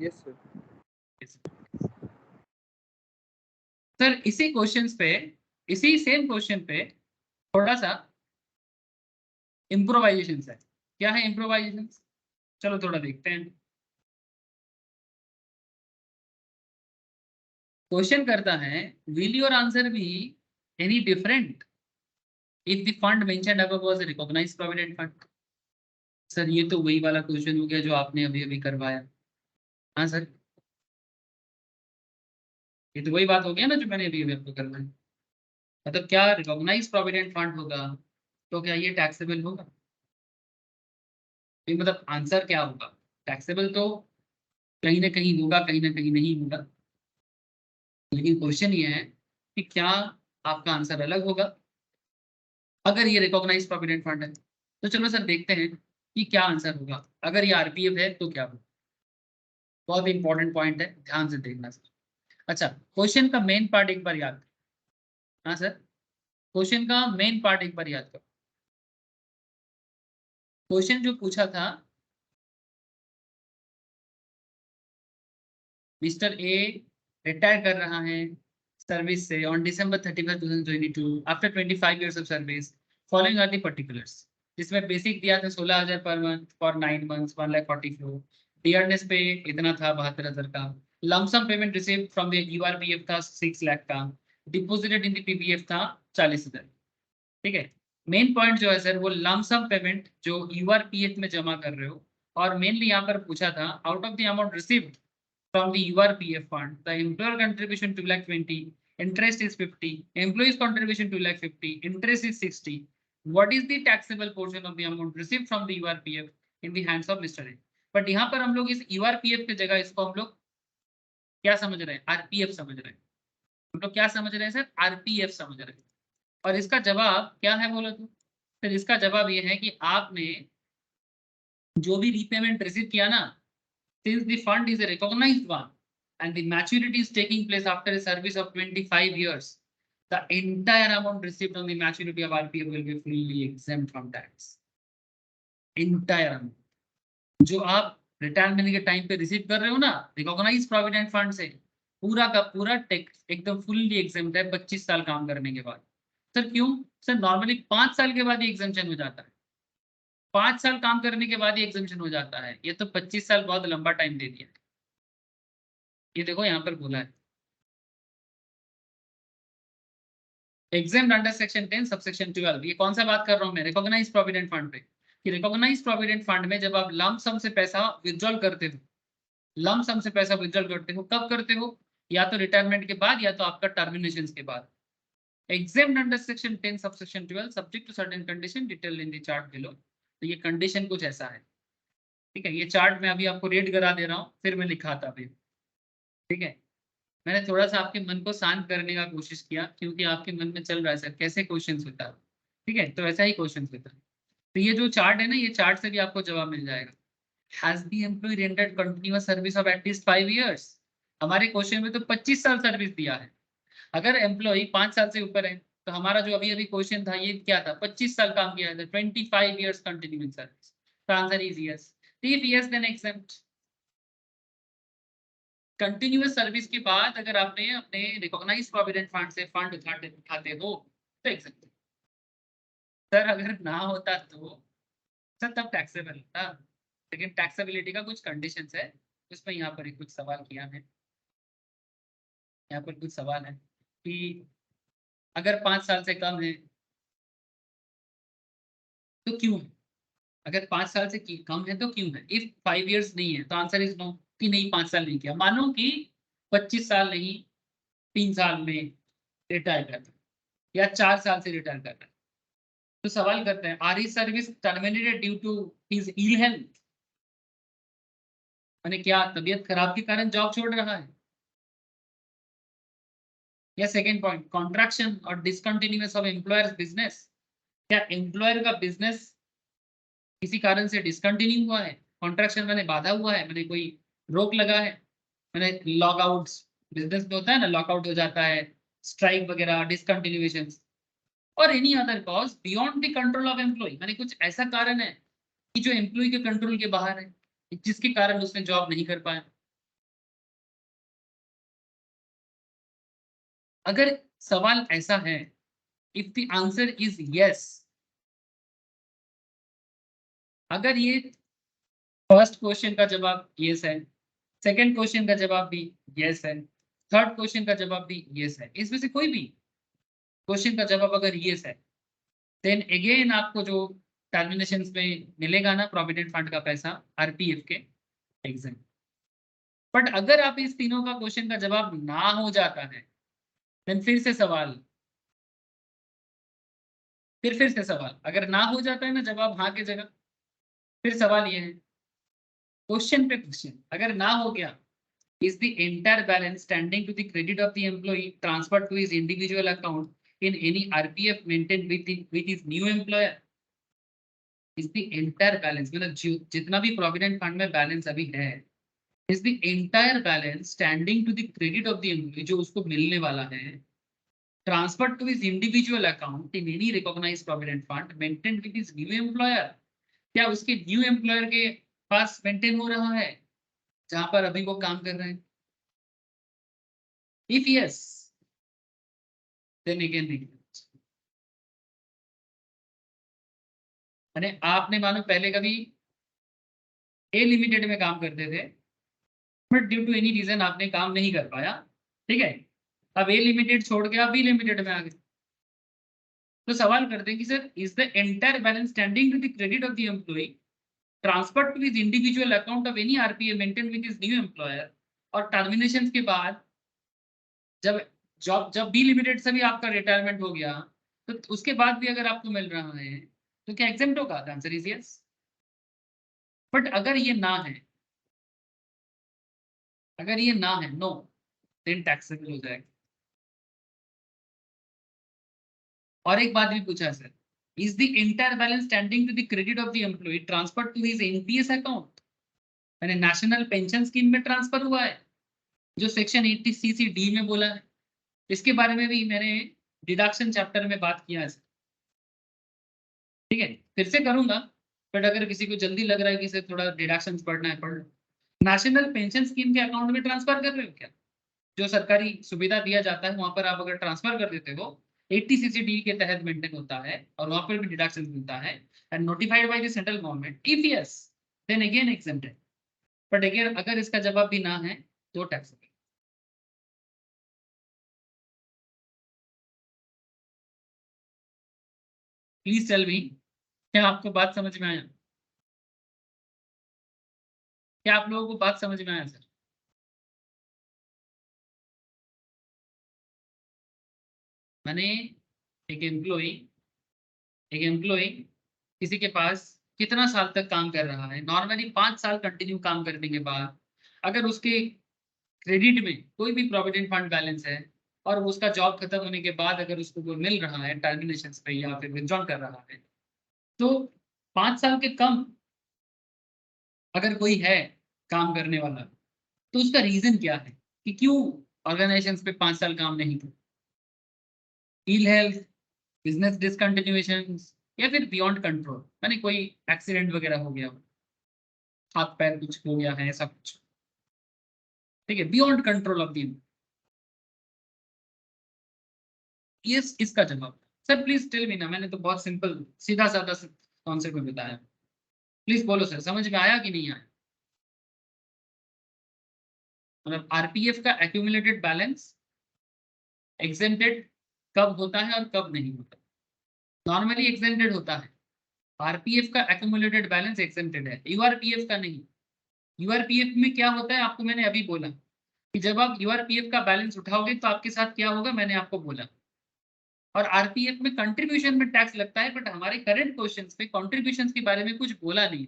Yes sir. सर इसी क्वेश्चंस पे, इसी सेम क्वेश्चन पे थोड़ा सा इम्प्रोवाइजेशन है। क्या है इम्प्रोवाइजेशन? चलो थोड़ा देखते हैं। क्वेश्चन करता है, will your answer be any different if the fund mentioned above was a recognised provident fund? Sir ये तो वही वाला क्वेश्चन हो गया जो आपने अभी अभी करवाया। हाँ सर, ये तो वही बात हो गया ना जो मैंने अभी अभी आपको करवाया। मतलब क्या रिकॉग्नाइज प्रोविडेंट फंड होगा तो क्या ये टैक्सेबल होगा? ये मतलब आंसर क्या होगा? टैक्सेबल तो कहीं ना कहीं होगा, कहीं ना कहीं नहीं होगा, लेकिन क्वेश्चन ये है कि क्या आपका आंसर अलग होगा अगर ये रिकॉग्नाइज प्रोविडेंट फंड है? तो चलो सर देखते हैं कि क्या आंसर होगा। अगर ये आरपीएफ है तो क्या होगा? बहुत इंपॉर्टेंट पॉइंट है, ध्यान से देखना सर। अच्छा, क्वेश्चन का मेन पार्ट एक बार याद करो। हाँ सर, क्वेश्चन का मेन पार्ट एक बार याद करो। क्वेश्चन जो पूछा था, मिस्टर ए रिटायर कर रहा है सर्विस से on December 31, 2022 after 25 years of service, following are the particulars. जिसमें बेसिक दिया था 16,000 per month for 9 months 1,44,000, dearness पे इतना था 72,000 का, lump sum payment receive from the URPF था 6 लाख का, डिपोजिटेड इन द पीपीएफ था 40,000। ठीक है, मेन पॉइंट जो है सर वो लमसम पेमेंट जो यूआरपीएफ में जमा कर रहे हो, और मेनली यहाँ पर पूछा था out of the amount received from the URPF fund, the employer contribution 2,20,000, interest is 50, employees contribution 2,50,000, interest is 60. What is the taxable portion of the amount received from the URPF in the hands of Mr. A? But यहाँ पर हम लोग इस URPF की जगह इसको हम लोग क्या समझ रहे हैं? RPF समझ रहे हैं। हम लोग क्या समझ रहे हैं सर? RPF समझ रहे हैं। और इसका जवाब क्या है बोलो तो? फिर इसका जवाब ये है कि आपने जो भी रीपेमेंट रिसीव किया ना, since the fund is a recognized one and the maturity is taking place after a service of 25 years, the entire amount received on the maturity of RPF will be fully exempt from tax. Entire amount जो आप रिटायरमेंट के टाइम पे रिसीव कर रहे हो ना रिकॉग्नाइज प्रोविडेंट फंड से, पूरा का पूरा टैक्स एकदम फुल्ली एग्जेम्प्ट है 25 साल काम करने के बाद। सर क्यों? सर नॉर्मली 5 साल के बाद ही एग्जेम्पशन हो जाता है, 5 साल काम करने के बाद ही एग्जेम्पशन हो जाता है। ये तो 25 साल बहुत लंबा टाइम दे दिया। ये देखो यहाँ पर बोला है एग्जाम अंडर सेक्शन 10 सबसेक्शन 12। ये कौन सा बात कर रहा हूँ मैं? रिकॉग्नाइज प्रोविडेंट फंड पे। कि रिकॉग्नाइज प्रोविडेंट फंड में जब आप लंप सम से पैसा विड्रॉल करते हो, लंप सम से पैसा विड्रॉल करते हो, कब करते हो? या तो रिटायरमेंट के बाद या तो आपका टर्मिनेशन के बाद। Exempt under section 10 subsection 12 subject to certain condition detailed in the chart below. तो ये कंडीशन कुछ ऐसा है। ठीक है, ये चार्ट मैं अभी आपको रीड करा दे रहा हूँ, फिर मैं लिखा था अभी। ठीक है, मैंने थोड़ा सा आपके मन को शांत करने का कोशिश किया क्योंकि आपके मन में चल रहा है सर कैसे क्वेश्चन होता है। ठीक है, तो ऐसा ही क्वेश्चन होता है। तो ये जो चार्ट है ना, ये चार्ट से भी आपको जवाब मिल जाएगा। Has the employee rendered continuous service of at least 5 years? हमारे क्वेश्चन में तो 25 साल सर्विस दिया है। अगर एम्प्लॉय 5 साल से ऊपर है तो हमारा जो अभी अभी क्वेश्चन था ये क्या था? 25 साल काम किया था, 25 years कंटिन्यूअस सर्विस। तो answer is yes. If yes then exempt. Continuous service के बाद अगर आपने अपने रिकॉग्नाइज प्रोविडेंट फंड से फंड उठाते हो तो एक्सेप्ट। सर अगर ना होता तो सर तब टैक्सेबल होता, लेकिन टैक्सेबिलिटी का कुछ कंडीशंस है, उसमें यहाँ पर कुछ सवाल किया है। यहाँ पर कुछ सवाल है कि अगर 5 साल से कम है तो क्यों है? अगर 5 साल से कम है तो क्यों है? इफ 5 years नहीं है तो आंसर इज नो, कि नहीं 5 साल नहीं किया। मानो कि 25 साल नहीं 3 साल में रिटायर कर रहा है या 4 साल से रिटायर कर रहा है, तो सवाल करते हैं are his service terminated due to his ill health, माने क्या तबीयत खराब के कारण जॉब छोड़ रहा है? या सेकेंड पॉइंट, कॉन्ट्रैक्शन और डिसकंटिन्यूअस ऑफ एम्प्लॉयर्स बिजनेस, क्या एम्प्लॉयर का बिजनेस किसी कारण से डिसकंटिन्यू हुआ है? कॉन्ट्रैक्शन मैंने बाधा हुआ है, मैंने कोई रोक लगा है, मैंने लॉकआउट, बिजनेस में होता है ना लॉकआउट हो जाता है, स्ट्राइक वगैरह, डिसकंटिन्यूएशन, और any other cause beyond the control of employee, माने कुछ ऐसा कारण है कि जो एम्प्लॉय के कंट्रोल के बाहर है, जिसके कारण उसने जॉब नहीं कर पाया। अगर सवाल ऐसा है, if the answer is yes, अगर ये फर्स्ट क्वेश्चन का जवाब यस है, सेकंड क्वेश्चन का जवाब भी यस है, थर्ड क्वेश्चन का जवाब भी यस है, इसमें से कोई भी क्वेश्चन का जवाब अगर यस है, देन अगेन आपको जो टर्मिनेशन में मिलेगा ना प्रोविडेंट फंड का पैसा आरपीएफ के एग्जाम। बट अगर आप इस तीनों का क्वेश्चन का जवाब ना हो जाता है, देन फिर से सवाल, फिर से सवाल, अगर ना हो जाता है ना जवाब हाँ की जगह, फिर सवाल ये है क्वेश्चन पे क्वेश्चन, अगर ना हो गया, is the entire balance standing to the credit of the employee transferred to his individual account in any RPF maintained with his new employer? Is the entire balance, मतलब जितना भी प्रोविडेंट फंड में बैलेंस अभी है, is the entire balance standing to the credit of the employee, जो उसको मिलने वाला है, transferred to his individual account in any recognized provident fund maintained with his new employer, क्या उसके न्यू एम्प्लॉयर के पास मेंटेन हो रहा है जहां पर अभी वो काम कर रहे हैं? If yes, then again नहीं। आपने मानो पहले कभी ए लिमिटेड में काम करते थे, but due to any reason आपने काम नहीं कर पाया, ठीक है, अब ए लिमिटेड छोड़ के आप बी लिमिटेड में आ गए, तो सवाल करते हैं कि sir is the entire balance standing to the credit of the employee transfer to his individual account of any RPA maintain with his new employer, और टर्मिनेशन के बाद जब बी लिमिटेड से भी आपका रिटायरमेंट हो गया, तो उसके बाद भी अगर आपको मिल रहा है तो क्या एग्जेम्प्ट होगा? Answer is yes. बट अगर ये ना है, अगर ये ना है, नो, देन टैक्सेबल हो जाएगा। और एक बात भी पूछा sir, is the entire balance standing to the credit of the employee transfer to his NPS account, यानी नेशनल पेंशन स्कीम में ट्रांसफर हुआ है, जो सेक्शन 80CC(d) में बोला है। इसके बारे में भी मैंने डिडक्शन चैप्टर में बात किया है, ठीक है, फिर से करूंगा, बट अगर किसी को जल्दी लग रहा है कि इसे थोड़ा डिडक्शन पढ़ना है, पढ़ लो। नेशनल पेंशन स्कीम के अकाउंट में ट्रांसफर कर रहे हो क्या? जो सरकारी सुविधा दिया जाता है वहां पर आप अगर ट्रांसफर कर देते हो, 80CC(d) के तहत मेंटेन होता है और वहां पर भी डिडक्शन मिलता है, and notified by the central government, if yes then again exempted, but again अगर इसका जवाब भी ना है तो टैक्सेबल। प्लीज टेल मी, क्या आपको बात समझ में आया? क्या आप लोगों को बात समझ में आया सर? मैंने एक एम्प्लॉय किसी के पास कितना साल तक काम कर रहा है, नॉर्मली 5 साल कंटिन्यू काम करने के बाद अगर उसके क्रेडिट में कोई भी प्रोविडेंट फंड बैलेंस है और उसका जॉब खत्म होने के बाद अगर उसको वो मिल रहा है टर्मिनेशन पे या फिर विथड्रॉ कर रहा है, तो 5 साल के कम अगर कोई है काम करने वाला, तो उसका रीजन क्या है कि क्यों ऑर्गेनाइजेशन पे 5 साल काम नहीं किया? इल हेल्थ, बिजनेस डिसकंटिन्यूएशन, या फिर बियॉन्ड कंट्रोल, यानी कोई एक्सीडेंट वगैरह हो गया, हाथ पैर कुछ हो गया है, ऐसा कुछ, ठीक है, बियॉन्ड कंट्रोल ऑफ दी। ये इसका जवाब सर प्लीज टेल मी ना, मैंने तो बहुत सिंपल सीधा साधा कॉन्सेप्ट में बताया, प्लीज बोलो सर समझ में आया कि नहीं आया? मतलब आरपीएफ का एक्यूमुलेटेड बैलेंस एग्जेम्प्टेड कब होता है और कब नहीं होता। नॉर्मली एग्जेम्प्टेड होता है, आरपीएफ का एक्यूमुलेटेड बैलेंस एग्जेम्प्टेड है, यूआरपीएफ का नहीं। यूआरपीएफ में क्या होता है आपको मैंने अभी बोला कि जब आप यूआरपीएफ का बैलेंस उठाओगे तो आपके साथ क्या होगा, मैंने आपको बोला। और आरपीएफ में कंट्रीब्यूशन में टैक्स लगता है, बट हमारे करंट क्वेश्चंस पे कंट्रीब्यूशंस के बारे में कुछ बोला नहीं।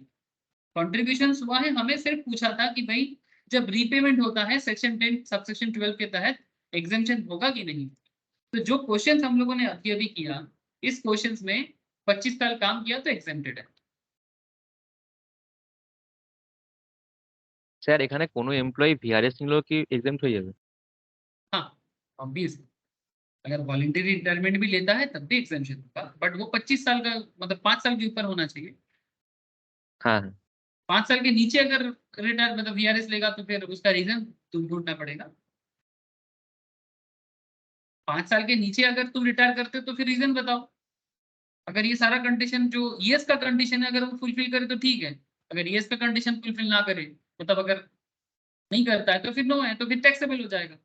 कंट्रीब्यूशंस हुआ है, हमें सिर्फ पूछा था कि भाई जब रीपेमेंट होता है सेक्शन 10 सबसेक्शन 12 के तहत एग्जेम्पशन होगा कि नहीं। तो जो क्वेश्चंस हम लोगों ने अभी अभी किया, इस क्वेश्चंस में 25 साल काम किया तो एग्जेम्प्टेड है। স্যার এখানে কোনো এমপ্লয়ি ভিআরএস নিলেও কি এক্সাম্পট হয়ে যাবে? हाँ ऑब्वियस, अगर वॉलंटरी रिटायरमेंट भी लेता है तब भी एग्जेम्पशन होगा, बट वो 25 साल का मतलब 5 साल के ऊपर होना चाहिए। हाँ हाँ 5 साल के नीचे अगर रिटायर मतलब वीआरएस लेगा तो फिर उसका रीजन तुम ढूंढना पड़ेगा। 5 साल के नीचे अगर तुम रिटायर करते हो तो फिर रीजन बताओ। अगर ये सारा कंडीशन जो ईएस का कंडीशन है अगर वो फुलफिल करे तो ठीक है, अगर ईएस का कंडीशन फुलफिल ना करे मतलब अगर नहीं करता है तो फिर नो है, तो फिर टैक्सेबल हो जाएगा।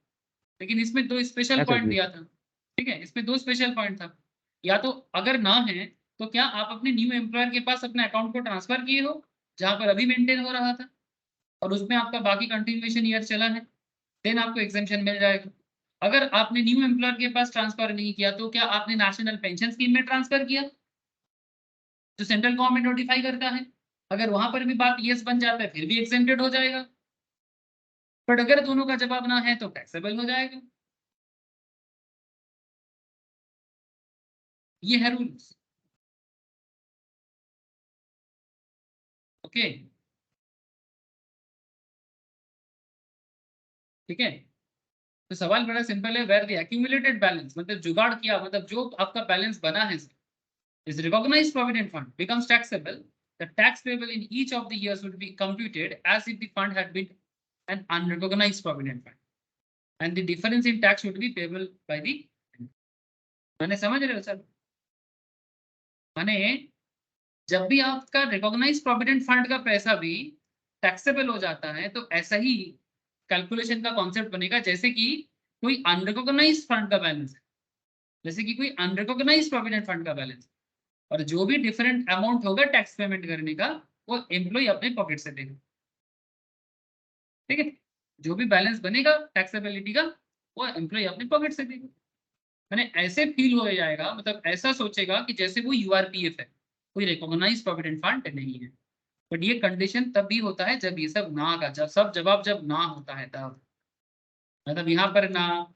लेकिन इसमें दो स्पेशल अच्छा पॉइंट जी। दिया था, ठीक है, इसमें दो स्पेशल पॉइंट था। या तो अगर ना है तो क्या आप अपने न्यू एम्प्लॉयर के पास अपने अकाउंट को ट्रांसफर किए हो जहां पर अभी मेंटेन हो रहा था और उसमें आपका बाकी कंटिन्यूएशन ईयर चला है, देन आपको एग्जेम्पशन मिल जाएगा। अगर आपने न्यू एम्प्लॉयर के पास ट्रांसफर नहीं किया तो क्या आपने नेशनल पेंशन स्कीम में ट्रांसफर किया जो सेंट्रल गवर्नमेंट नोटिफाई करता है, अगर वहां पर भी बात यस बन जाता है फिर भी एग्जेम्प्टेड हो जाएगा। बट अगर दोनों का जवाब ना है तो टैक्सेबल हो जाएगा। ये है रूल्स। ओके ठीक है, तो सवाल बड़ा सिंपल है, वेयर द एक्यूमुलेटेड बैलेंस मतलब जुगाड़ किया मतलब जो आपका बैलेंस बना है is recognized provident fund becomes taxable, the tax payable in each of the years would be computed as if the fund had been an unrecognized provident fund and the difference in tax would be payable by the मैंने समझ रहे हो सर, माने जब भी आपका रिकॉग्नाइज प्रोविडेंट फंड का पैसा भी टैक्सेबल हो जाता है तो ऐसा ही कैलकुलेशन का कॉन्सेप्ट बनेगा जैसे कि कोई अनरिकॉग्नाइज फंड का बैलेंस है, जैसे कि कोई अनरिकॉग्नाइज प्रोविडेंट फंड का बैलेंस, और जो भी डिफरेंट अमाउंट होगा टैक्स पेमेंट करने का वो एम्प्लॉय अपने पॉकेट से देगा। ठीक है, जो भी बैलेंस बनेगा टैक्सेबिलिटी का वो एम्प्लॉय अपने पॉकेट से देगा। मैंने ऐसे फील हो जाएगा मतलब ऐसा सोचेगा कि जैसे वो यूआरपीएफ है, कोई रिकॉग्नाइज प्रोविडेंट फंड नहीं है। बट ये कंडीशन तब भी होता है जब ये सब ना का जब सब जवाब जब ना होता है तब, मतलब यहाँ पर ना,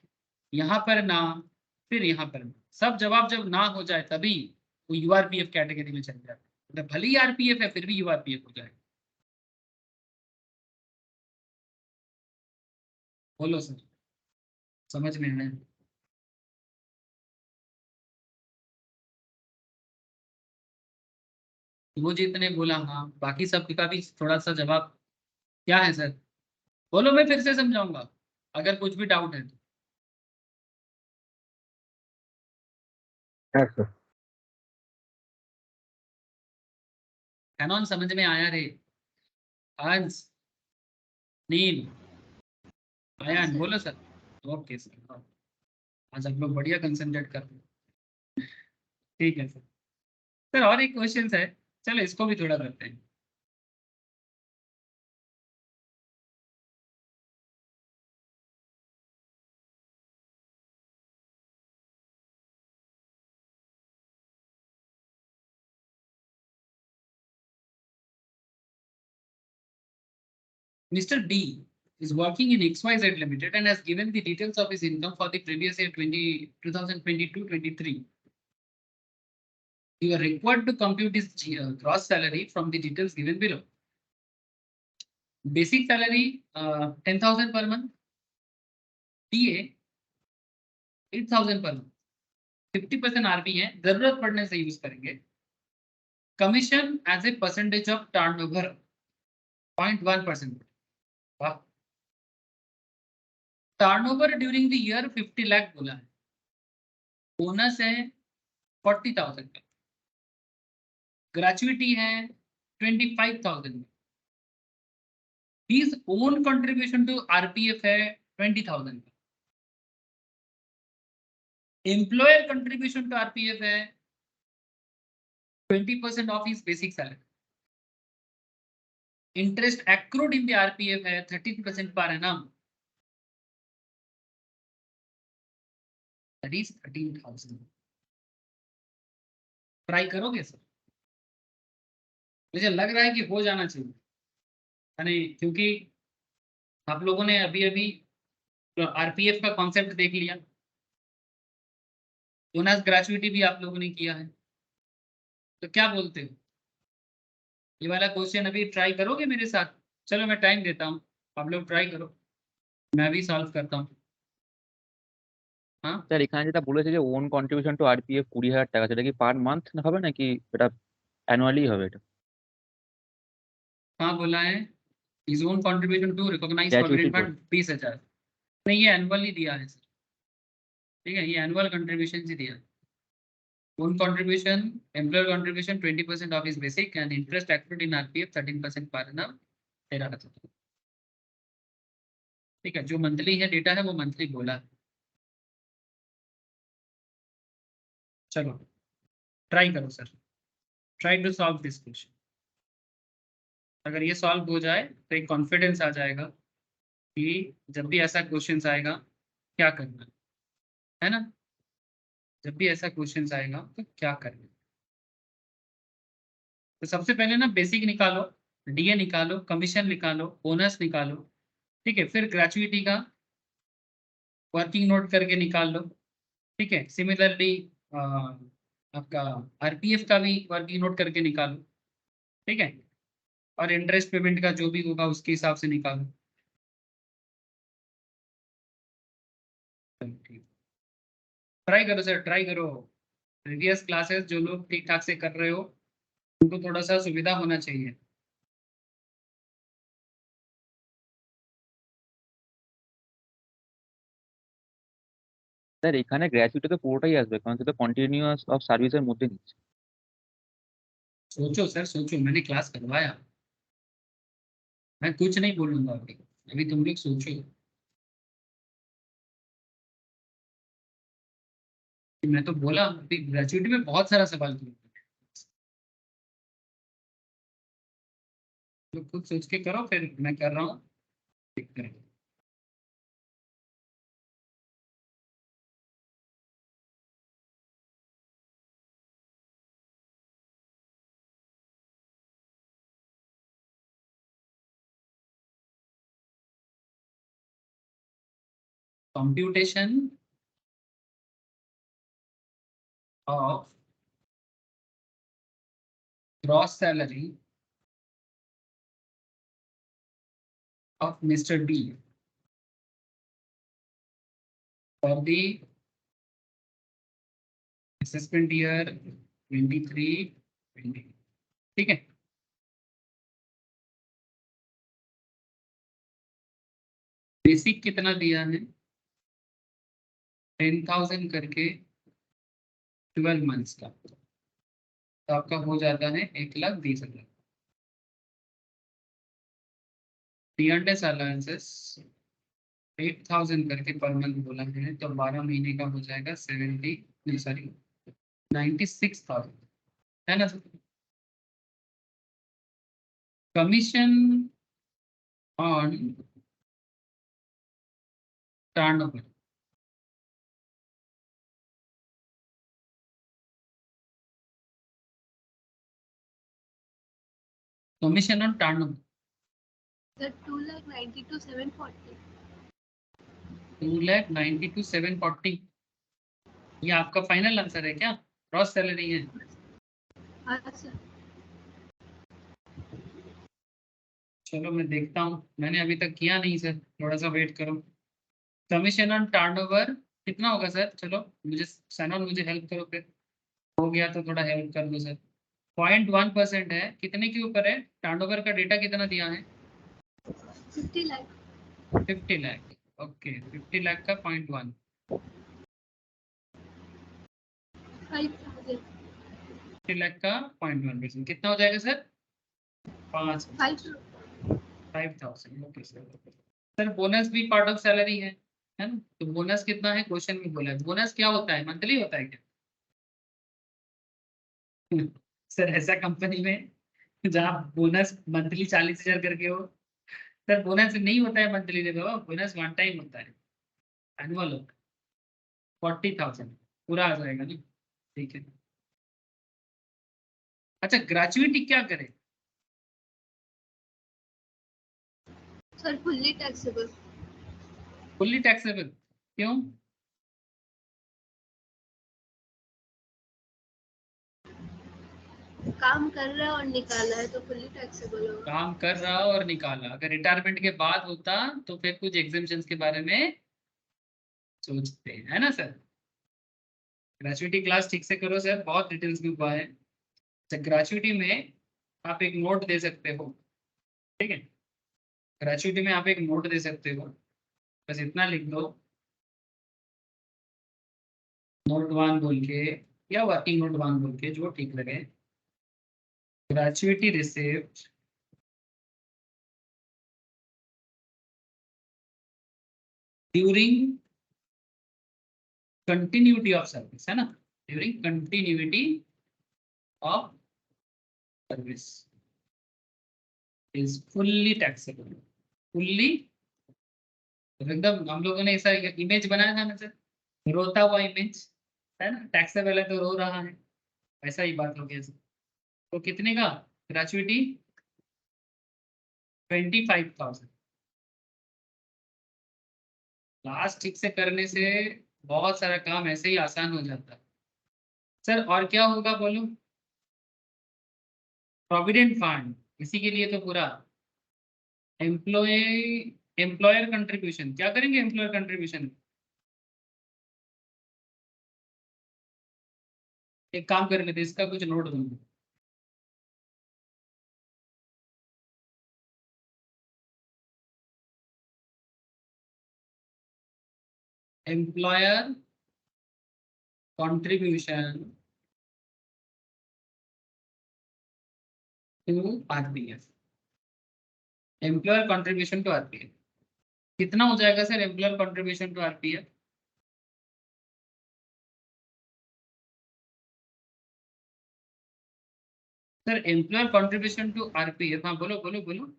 यहाँ पर ना, फिर यहाँ पर ना, सब जवाब जब ना हो जाए तभी वो यूआरपीएफ कैटेगरी में चल जाता है। मतलब भले ही आरपीएफ है फिर भी यूआरपीएफ हो जाएगा। बोलो सर, समझ में आया? वो जितने बोला हाँ, बाकी सब का भी थोड़ा सा जवाब क्या है सर, बोलो मैं फिर से समझाऊंगा अगर कुछ भी डाउट है तो। हाँ सर। कैनॉन समझ में आया रे? अंश, नील, आयान, बोलो सर। ओके सर, आज आप लोग बढ़िया कंसंट्रेट कर रहे हैं। ठीक है सर। सर और एक क्वेश्चन है, चलो इसको भी थोड़ा करते हैं। Mr. D is working in XYZ Limited and has given the details of his income for the previous year 2022-23. You are required to compute his gross salary from the details given below. Basic salary 10,000 per month. TA 8,000 per month. 50% RP है, जरूरत पड़ने से यूज करेंगे। Commission as a percentage of turnover 0.1%। Turnover during the year 50 lakh बोला है, बोनस है 40,000, ग्रेचुइटी है 25,000, His own contribution to RPF है 20,000। एम्प्लॉयर कंट्रीब्यूशन टू आरपीएफ है 20% of his basic salary. Interest accrued in the RPF है 13% per annum. That is 13,000. Try करोगे सर? मुझे लग रहा है कि हो जाना चाहिए, यानी क्योंकि आप लोगों ने अभी अभी आरपीएफ का कॉन्सेप्ट देख लिया, बोनस ग्रेचुइटी भी आप लोगों ने किया है, तो क्या बोलते हो, ये वाला क्वेश्चन अभी ट्राई करोगे मेरे साथ? चलो मैं टाइम देता हूँ, आप लोग ट्राई करो, मैं भी सॉल्व करता हूँ. हाँ স্যার এখানে যেটা বলেছে যে ওন কন্ট্রিবিউশন টু আরপিএফ 20,000 টাকা, সেটা কি পার মান্থ না হবে নাকি এটা অ্যানুয়ালি হবে? এটা हाँ बोला है is own contribution to recognise Gratuity provident fund 20,000. नहीं, ये एनुअली दिया है सर, ठीक है, ये एनुअल कंट्रीब्यूशन से दिया है. Own contribution, employer contribution 20% of his basic and interest accrued in RPF 13% per annum 13,000. ठीक है, जो मंथली है डेटा है वो मंथली बोला है. चलो ट्राई करो sir, try to solve this question. अगर ये सॉल्व हो जाए तो एक कॉन्फिडेंस आ जाएगा कि जब भी ऐसा क्वेश्चन आएगा क्या करना है ना, जब भी ऐसा क्वेश्चन आएगा तो क्या करना. तो सबसे पहले ना बेसिक निकालो, डीए निकालो, कमीशन निकालो, बोनस निकालो, ठीक है, फिर ग्रेचुइटी का वर्किंग नोट करके निकाल लो. ठीक है, सिमिलरली आपका आरपीएफ का भी वर्किंग नोट करके निकालो. ठीक है, और इंटरेस्ट पेमेंट का जो भी होगा उसके हिसाब से निकालो. ट्राई करो सर, ट्राई करो. प्रीवियस क्लासेस जो लोग ठीक ठाक से कर रहे हो उनको थोड़ा सा सुविधा होना चाहिए. স্যার এখানে গ্র্যাচুইটি তো পুরোটাই আসবে, কারণ সেটা কন্টিনিউয়াস অফ সার্ভিসের মধ্যে নিচ্ছে। सोचो सर, सोचो, मैंने क्लास करवाया, मैं कुछ नहीं बोलूंगा अभी, अभी तुम लोग सोचो. मैं तो बोला अभी ग्रेजुएट में बहुत सारा सवाल किया, तो खुद सोच के करो, फिर मैं कर रहा हूँ, देखते हैं. Computation of gross salary of Mr. D for the assessment year 23-20. ठीक है, बेसिक कितना दिया है 10,000 करके 12 मंथ्स का, तो आपका हो जाता है 1,20,000. टीएनएस अलाउंसेस 8,000 करके पर मंथ बोला है, तो 12 महीने का हो जाएगा 96,000 है ना. Commission on turnover, commission on turnover Sir, 2,92,740. 2,92,740. ये आपका फाइनल आंसर है क्या? ग्रॉस सैलरी है? हाँ सर. चलो मैं देखता हूँ, मैंने अभी तक किया नहीं सर, थोड़ा सा वेट करो. कमीशन ऑन टर्नओवर कितना होगा सर? चलो मुझे सैनॉन मुझे हेल्प करो, फिर हो गया तो थोड़ा हेल्प कर दो सर. 0.1% है, कितने के ऊपर है? टर्नओवर का डेटा कितना दिया है? 50 lakh. 50 लाख. ओके, 50 लाख का 0.1, 5,000. 50 लाख का 0.1% कितना हो जाएगा sir? 5,000. Okay sir. Sir bonus भी पार्ट ऑफ सैलरी है है ना। तो बोनस कितना है क्वेश्चन में बोला है। बोनस क्या होता है, मंथली होता है क्या? सर ऐसा कंपनी में जहाँ बोनस मंथली 40,000 करके हो, सर बोनस नहीं होता है मंथली दे दो, बोनस वन टाइम होता है, एनुअल होता है, 40,000 पूरा आ जाएगा ना। ठीक है। अच्छा ग्रेजुएटी क्या करे? Sir fully taxable. Fully taxable क्यों? काम कर रहा है और निकाला है तो फुल्ली टैक्सेबल होगा। काम कर रहा और निकाला, अगर रिटायरमेंट के बाद होता तो फिर कुछ एग्जेम्पशंस के बारे में सोचते हैं, है ना सर। ग्रेजुएटी क्लास ठीक से करो सर, बहुत डिटेल्स में हुआ है। ग्रेजुएटी में आप एक नोट दे सकते हो, ठीक है। ग्रेजुएटी में आप एक नोट दे सकते हो, बस इतना लिख दो, नोट 1 बोल के या वर्किंग नोट 1 बोल के, जो ठीक लगे। Gratuity received during continuity of service, है ना, during continuity of service is fully taxable. Fully, एकदम हम लोगों ने ऐसा इमेज बनाया था ना सर, रोता हुआ इमेज, है ना, टैक्सेबल है तो रो रहा है, ऐसा ही बात हो गया सर। तो कितने का ग्रेजुएटी? 25,000। लास्ट ठीक से करने से बहुत सारा काम ऐसे ही आसान हो जाता है सर। और क्या होगा बोलो? प्रोविडेंट फंड, इसी के लिए तो पूरा एम्प्लॉय एम्प्लॉयर कंट्रीब्यूशन, क्या करेंगे एम्प्लॉयर कंट्रीब्यूशन? एक काम कर लेते, इसका कुछ नोट दूंगा। Employer contribution to RPF, employer contribution to RPF कितना हो जाएगा sir? Employer contribution to RPF sir, employer contribution to RPF, हाँ बोलो बोलो बोलो।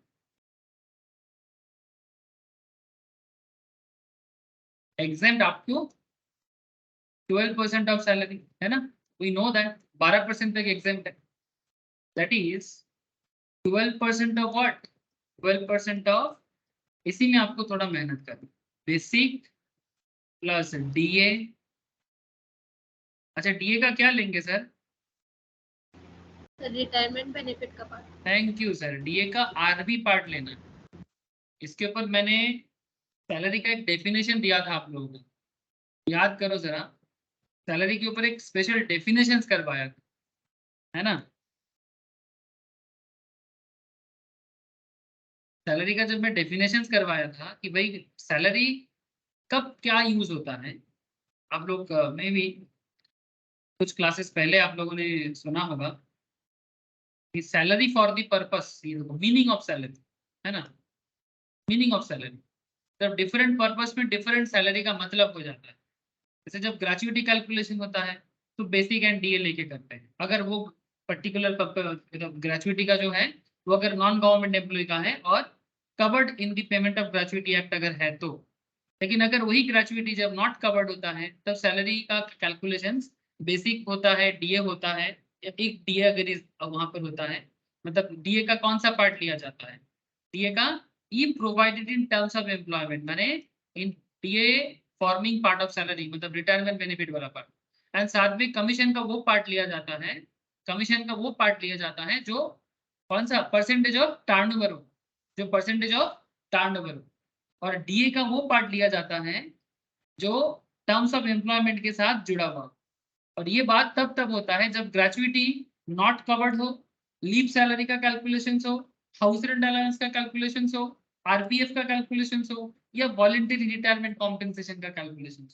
Exempt up to 12% of salary, है ना, वी नो दैट 12% तक एग्जेम्प्ट है, that is 12% of what? 12% of, इसी में आपको थोड़ा मेहनत करनी, बेसिक प्लस डीए। अच्छा डीए का क्या लेंगे सर? सर रिटायरमेंट बेनिफिट का part. Thank you sir, DA का आरबी पार्ट लेना है। इसके ऊपर मैंने सैलरी का एक डेफिनेशन दिया था आप लोगों को, याद करो जरा, सैलरी के ऊपर एक स्पेशल डेफिनेशन करवाया था, है ना। सैलरी का जब मैं डेफिनेशन करवाया था कि भाई सैलरी कब क्या यूज होता है, आप लोग में भी कुछ क्लासेस पहले आप लोगों ने सुना होगा कि salary for the purpose, meaning of salary, है ना, मीनिंग ऑफ सैलरी, जब डिफरेंट पर्पस में डिफरेंट सैलरी का मतलब हो जाता है। जैसे जब ग्रेजुएटी कैलकुलेशन होता है तो बेसिक एंड डीए लेके करते हैं, अगर वो पर्टिकुलर ग्रेजुएटी का जो है वो अगर नॉन गवर्नमेंट एम्प्लॉय का है और covered in the payment of gratuity act अगर है तो। लेकिन अगर वही ग्रेजुएटी जब नॉट कवर्ड होता है तब सैलरी का कैलकुलेशन बेसिक होता है, डीए होता है, या एक डीए अगर वहां पर होता है, मतलब डीए का कौन सा पार्ट लिया जाता है? डीए का ई provided in terms of employment, माने in DA forming part of salary, मतलब रिटायरमेंट बेनिफिट वाला पार्ट। एंड साथ में कमीशन का वो पार्ट लिया जाता है, कमीशन का वो पार्ट लिया जाता है जो कौन सा? परसेंटेज ऑफ टर्नओवर हो, जो परसेंटेज ऑफ टर्नओवर हो। और डीए का वो पार्ट लिया जाता है जो टर्म्स ऑफ एम्प्लॉयमेंट के साथ जुड़ा हुआ। और ये बात तब तब होता है जब ग्रेजुएटी नॉट कवर्ड हो, लीव सैलरी का कैलकुलेशन हो, हाउस रेंट अलाउंस का कैलकुलेशन हो, आरपीएफ का कैलकुलेशन हो, या वॉलंटरी रिटायरमेंट कॉम्पेंसेशन का कैलकुलेशन।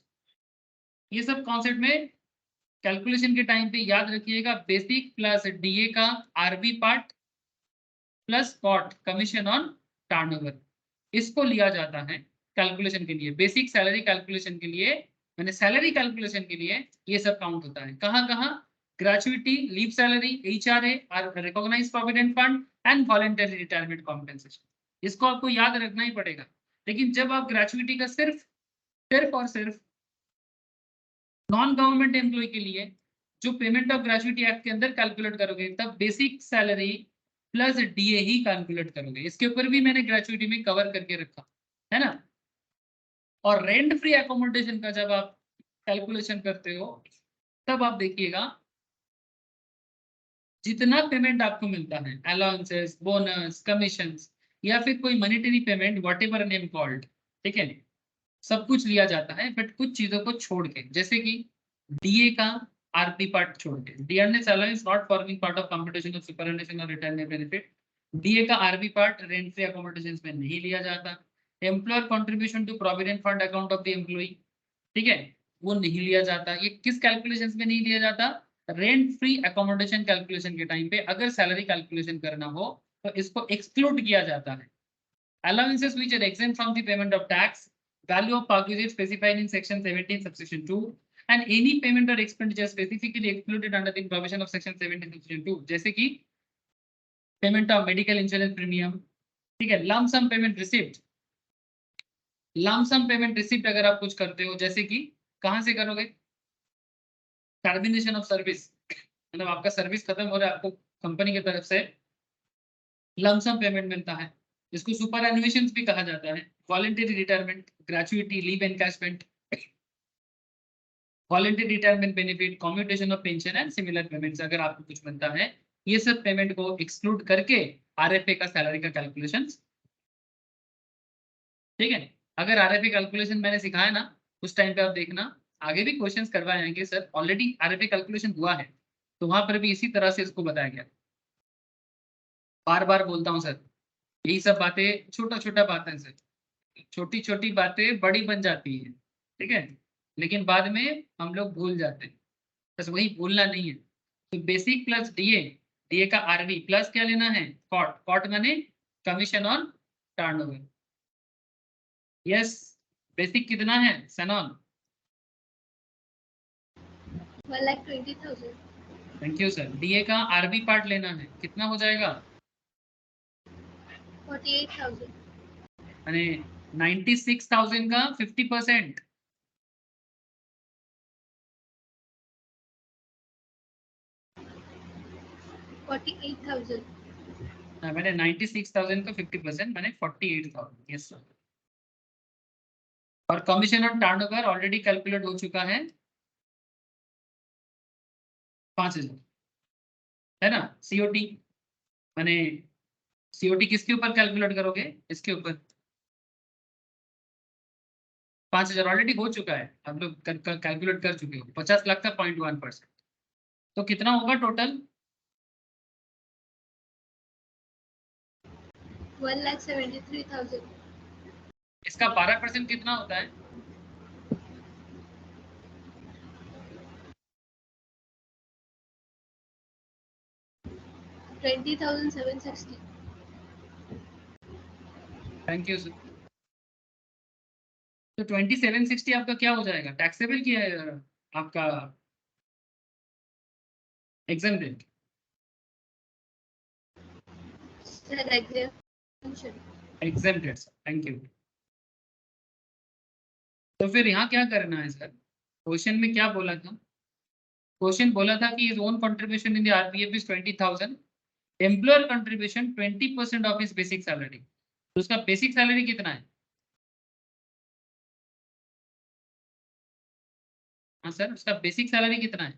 ये सब कॉन्सेप्ट में कैलकुलेशन के टाइम पे याद रखिएगा, बेसिक प्लस डीए का RP part plus cot, commission on turnover, इसको लिया जाता है कैलकुलेशन के लिए, बेसिक सैलरी कैलकुलेशन के लिए, मैंने सैलरी कैलकुलेशन के लिए ये सब काउंट होता है। कहाँ कहाँ? Gratuity, leave salary, HRA, recognise provident fund and voluntary retirement compensation. इसको आपको याद रखना ही पड़ेगा। लेकिन जब आप ग्रेचुइटी का सिर्फ और सिर्फ नॉन गवर्नमेंट एम्प्लॉय के लिए जो पेमेंट ऑफ ग्रेचुइटी एक्ट के अंदर कैलकुलेट करोगे, तब बेसिक सैलरी प्लस DA ही कैलकुलेट करोगे। इसके ऊपर भी मैंने ग्रेचुइटी में कवर करके रखा है ना। और रेंट फ्री एकोमोडेशन का जब आप कैलकुलेशन करते हो, तब आप देखिएगा जितना पेमेंट आपको मिलता है, अलाउंसेस, बोनस, कमीशन या फिर कोई monetary payment, whatever name called, ठीक है, सब कुछ लिया जाता है, बट कुछ चीजों को छोड़ के, जैसे कि DA का RP पार्ट छोड़ के, dearness allowance not forming part of competition of superannuation और रिटायरमेंट बेनिफिट। DA का RP part rent free accommodation में नहीं लिया जाता। Employer contribution to provident fund account of the employee, ठीक है, वो नहीं लिया जाता। ये किस कैलकुलेशन में नहीं लिया जाता? रेंट फ्री अकोमोडेशन कैलकुलेशन के टाइम पे अगर सैलरी कैलकुलेशन करना हो तो इसको एक्सक्लूड किया जाता है। Allowances which are exempt from the payment of tax, value of purchases specified in section 17 subsection 2 and any payment or expenditure specifically excluded under the provision of section 17 subsection 2, जैसे कि payment of medical insurance premium, ठीक है, लम सम पेमेंट रिसिप्ट, लम सम पेमेंट रिसिप्ट अगर आप कुछ करते हो, जैसे कि कहां से करोगे? टर्मिनेशन ऑफ सर्विस, मतलब आपका सर्विस खत्म हो रहा है, आपको कंपनी की तरफ से लमसम पेमेंट मिलता है, इसको सुपर एनुएशन भी कहा जाता है। Voluntary retirement, gratuity, leave encashment, voluntary retirement benefit, commutation of pension and similar payments, अगर आपको कुछ मिलता है, ये सब पेमेंट को एक्सक्लूड करके RFA का सैलरी का कैलकुलेशन, ठीक है। अगर RFA कैलकुलेशन मैंने सिखाया ना, उस टाइम पे आप देखना, आगे भी क्वेश्चंस करवाए जाएंगे सर, ऑलरेडी RFA कैलकुलेशन हुआ है, तो वहां पर भी इसी तरह से इसको बताया गया। बार बार बोलता हूँ सर, यही सब बातें छोटा छोटा बातें सर, छोटी छोटी बातें बड़ी बन जाती है, ठीक है, लेकिन बाद में हम लोग भूल जाते हैं, बस वही भूलना नहीं है। तो बेसिक प्लस DA का RV प्लस क्या लेना है? कॉट माने commission on turnover. Yes, basic कितना है Sanon? 1,20,000। Thank you sir. DA का RV पार्ट लेना है, कितना हो जाएगा? 48,000। यानी 96,000 का 50%, 48,000। मैंने 96,000 का 50%, मैंने 48,000। Yes sir. और commission on turnover already calculate हो चुका है, 5,000, है ना। COT मैंने COT किसके ऊपर कैलकुलेट करोगे? इसके ऊपर 5,000 ऑलरेडी हो चुका है, आप लोग कैलकुलेट कर चुके हो। 50 लाख का 0.1%, तो कितना होगा टोटल? 1,73,000। इसका 12% कितना होता है? 20,760। Thank you sir. तो 2760 आपका क्या हो जाएगा? टैक्सेबल क्या है आपका? Exempted. Sir exemption. Exempted sir, thank you. तो फिर यहाँ क्या करना है सर? क्वेश्चन में क्या बोला था? क्वेश्चन बोला था कि own contribution in the RPF is 20,000, employer contribution 20% of his basic salary. तो उसका बेसिक सैलरी कितना है? हाँ सर, उसका बेसिक सैलरी कितना है?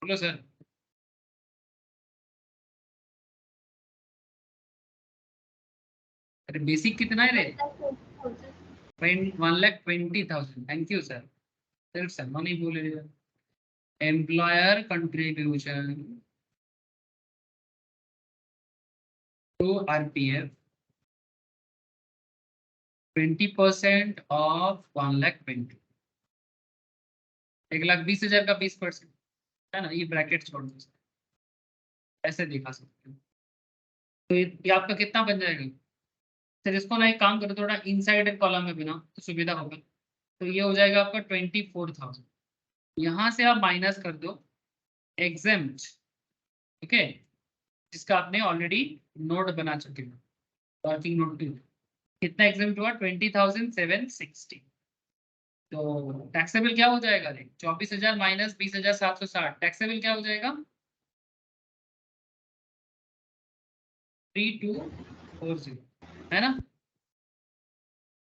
बोलो सर। अरे बेसिक कितना है रे? 1,20,000। Thank you sir. सिर्फ सर नहीं बोले, employer contribution to RPF 20% of 1,20,000, 1,20,000 का 20%, है ना। ये ब्रैकेट छोड़ दो, ऐसे दिखा सकते हो। तो ये आपका कितना बन जाएगा? सर इसको ना एक काम करो, थोड़ा इनसाइड कॉलम में बनाओ तो सुविधा होगा। तो ये हो जाएगा आपका 24,000। यहाँ से आप माइनस कर दो एग्जेम्प्ट, ओके, जिसका आपने ऑलरेडी नोट बना चुके हो, वर्किंग नोट 2। कितना एग्जेम्प्ट हुआ? 20,760। तो टैक्सेबल क्या हो जाएगा? 24,000 माइनस 20,760, टैक्सेबल क्या हो जाएगा? 3240, है ना?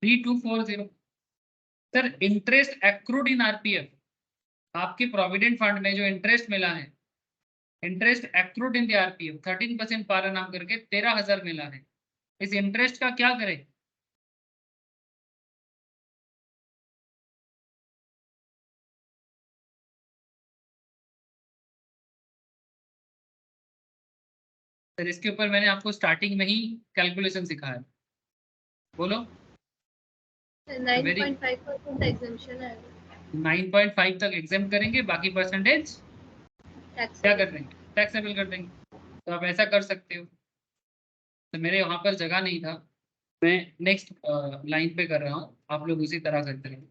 3240। सर इंटरेस्ट एक्रूड इन आरपीएफ, आपके प्रोविडेंट फंड में जो इंटरेस्ट मिला है, interest accrued in the RPF 13% per annum करके 13,000 मिला है। इस इंटरेस्ट का क्या करें? सर इसके ऊपर मैंने आपको स्टार्टिंग में ही कैलकुलेशन सिखाया, बोलो। 9.5% एग्जम्पशन है 9.5 तक एग्जाम करेंगे, बाकी परसेंटेज टैक्स। क्या कर देंगे? टैक्सेबल कर देंगे। तो आप ऐसा कर सकते हो। तो मेरे वहां पर जगह नहीं था, मैं नेक्स्ट लाइन पे कर रहा हूँ, आप लोग उसी तरह करते रहेंगे।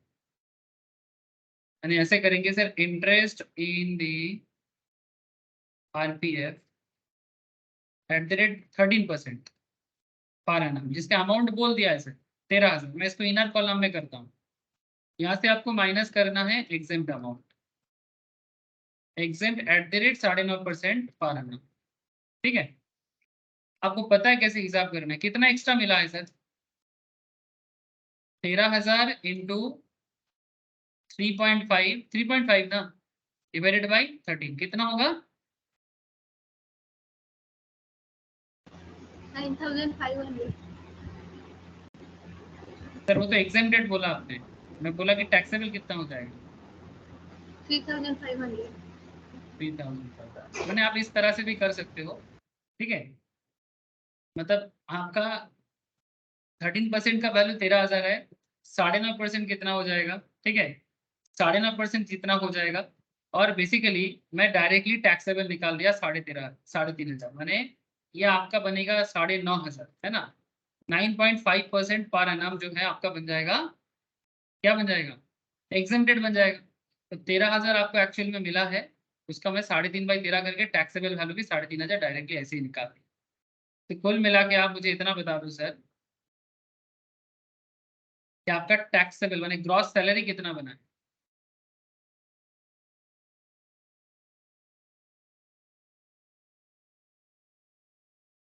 यानी ऐसे करेंगे sir, interest in the RPF at the rate 13% per annum, जिसका अमाउंट बोल दिया है सर 13,000। मैं इसको इनर कॉलम में करता हूँ। यहाँ से आपको माइनस करना है exempt amount, exempt at the rate 9.5% per annum, ठीक है? आपको पता है कैसे हिसाब करना है? कितना एक्स्ट्रा मिला है सर? 13,000 इंटू 3.5 ना, डिवाइडेड बाई 13 कितना होगा? 9,500। सर वो तो एग्जेम्प्टेड बोला आपने, मैं बोला कि टैक्सेबल कितना हो जाएगा? 3,500। 3,000। मैंने, आप इस तरह से भी कर सकते हो, ठीक है? मतलब आपका 13% का वैल्यू 13,000 है, 9.5% कितना हो जाएगा? ठीक है, 9.5% जितना हो जाएगा। और बेसिकली मैं डायरेक्टली टैक्सेबल निकाल दिया 3,500, मैंने ये आपका बनेगा 9,500, है ना? 9.5% पर एनम जो है आपका बन जाएगा, क्या बन जाएगा? एग्जेम्प्टेड बन जाएगा। तो 13,000 आपको एक्चुअल में मिला है, उसका मैं 3.5/13 करके टैक्सेबल वैल्यू भी 3,500 डायरेक्टली ऐसे ही निकाल दी। तो कुल मिला के आप मुझे इतना बता दो सर कि आपका टैक्सेबल माने ग्रॉस सैलरी कितना बना है?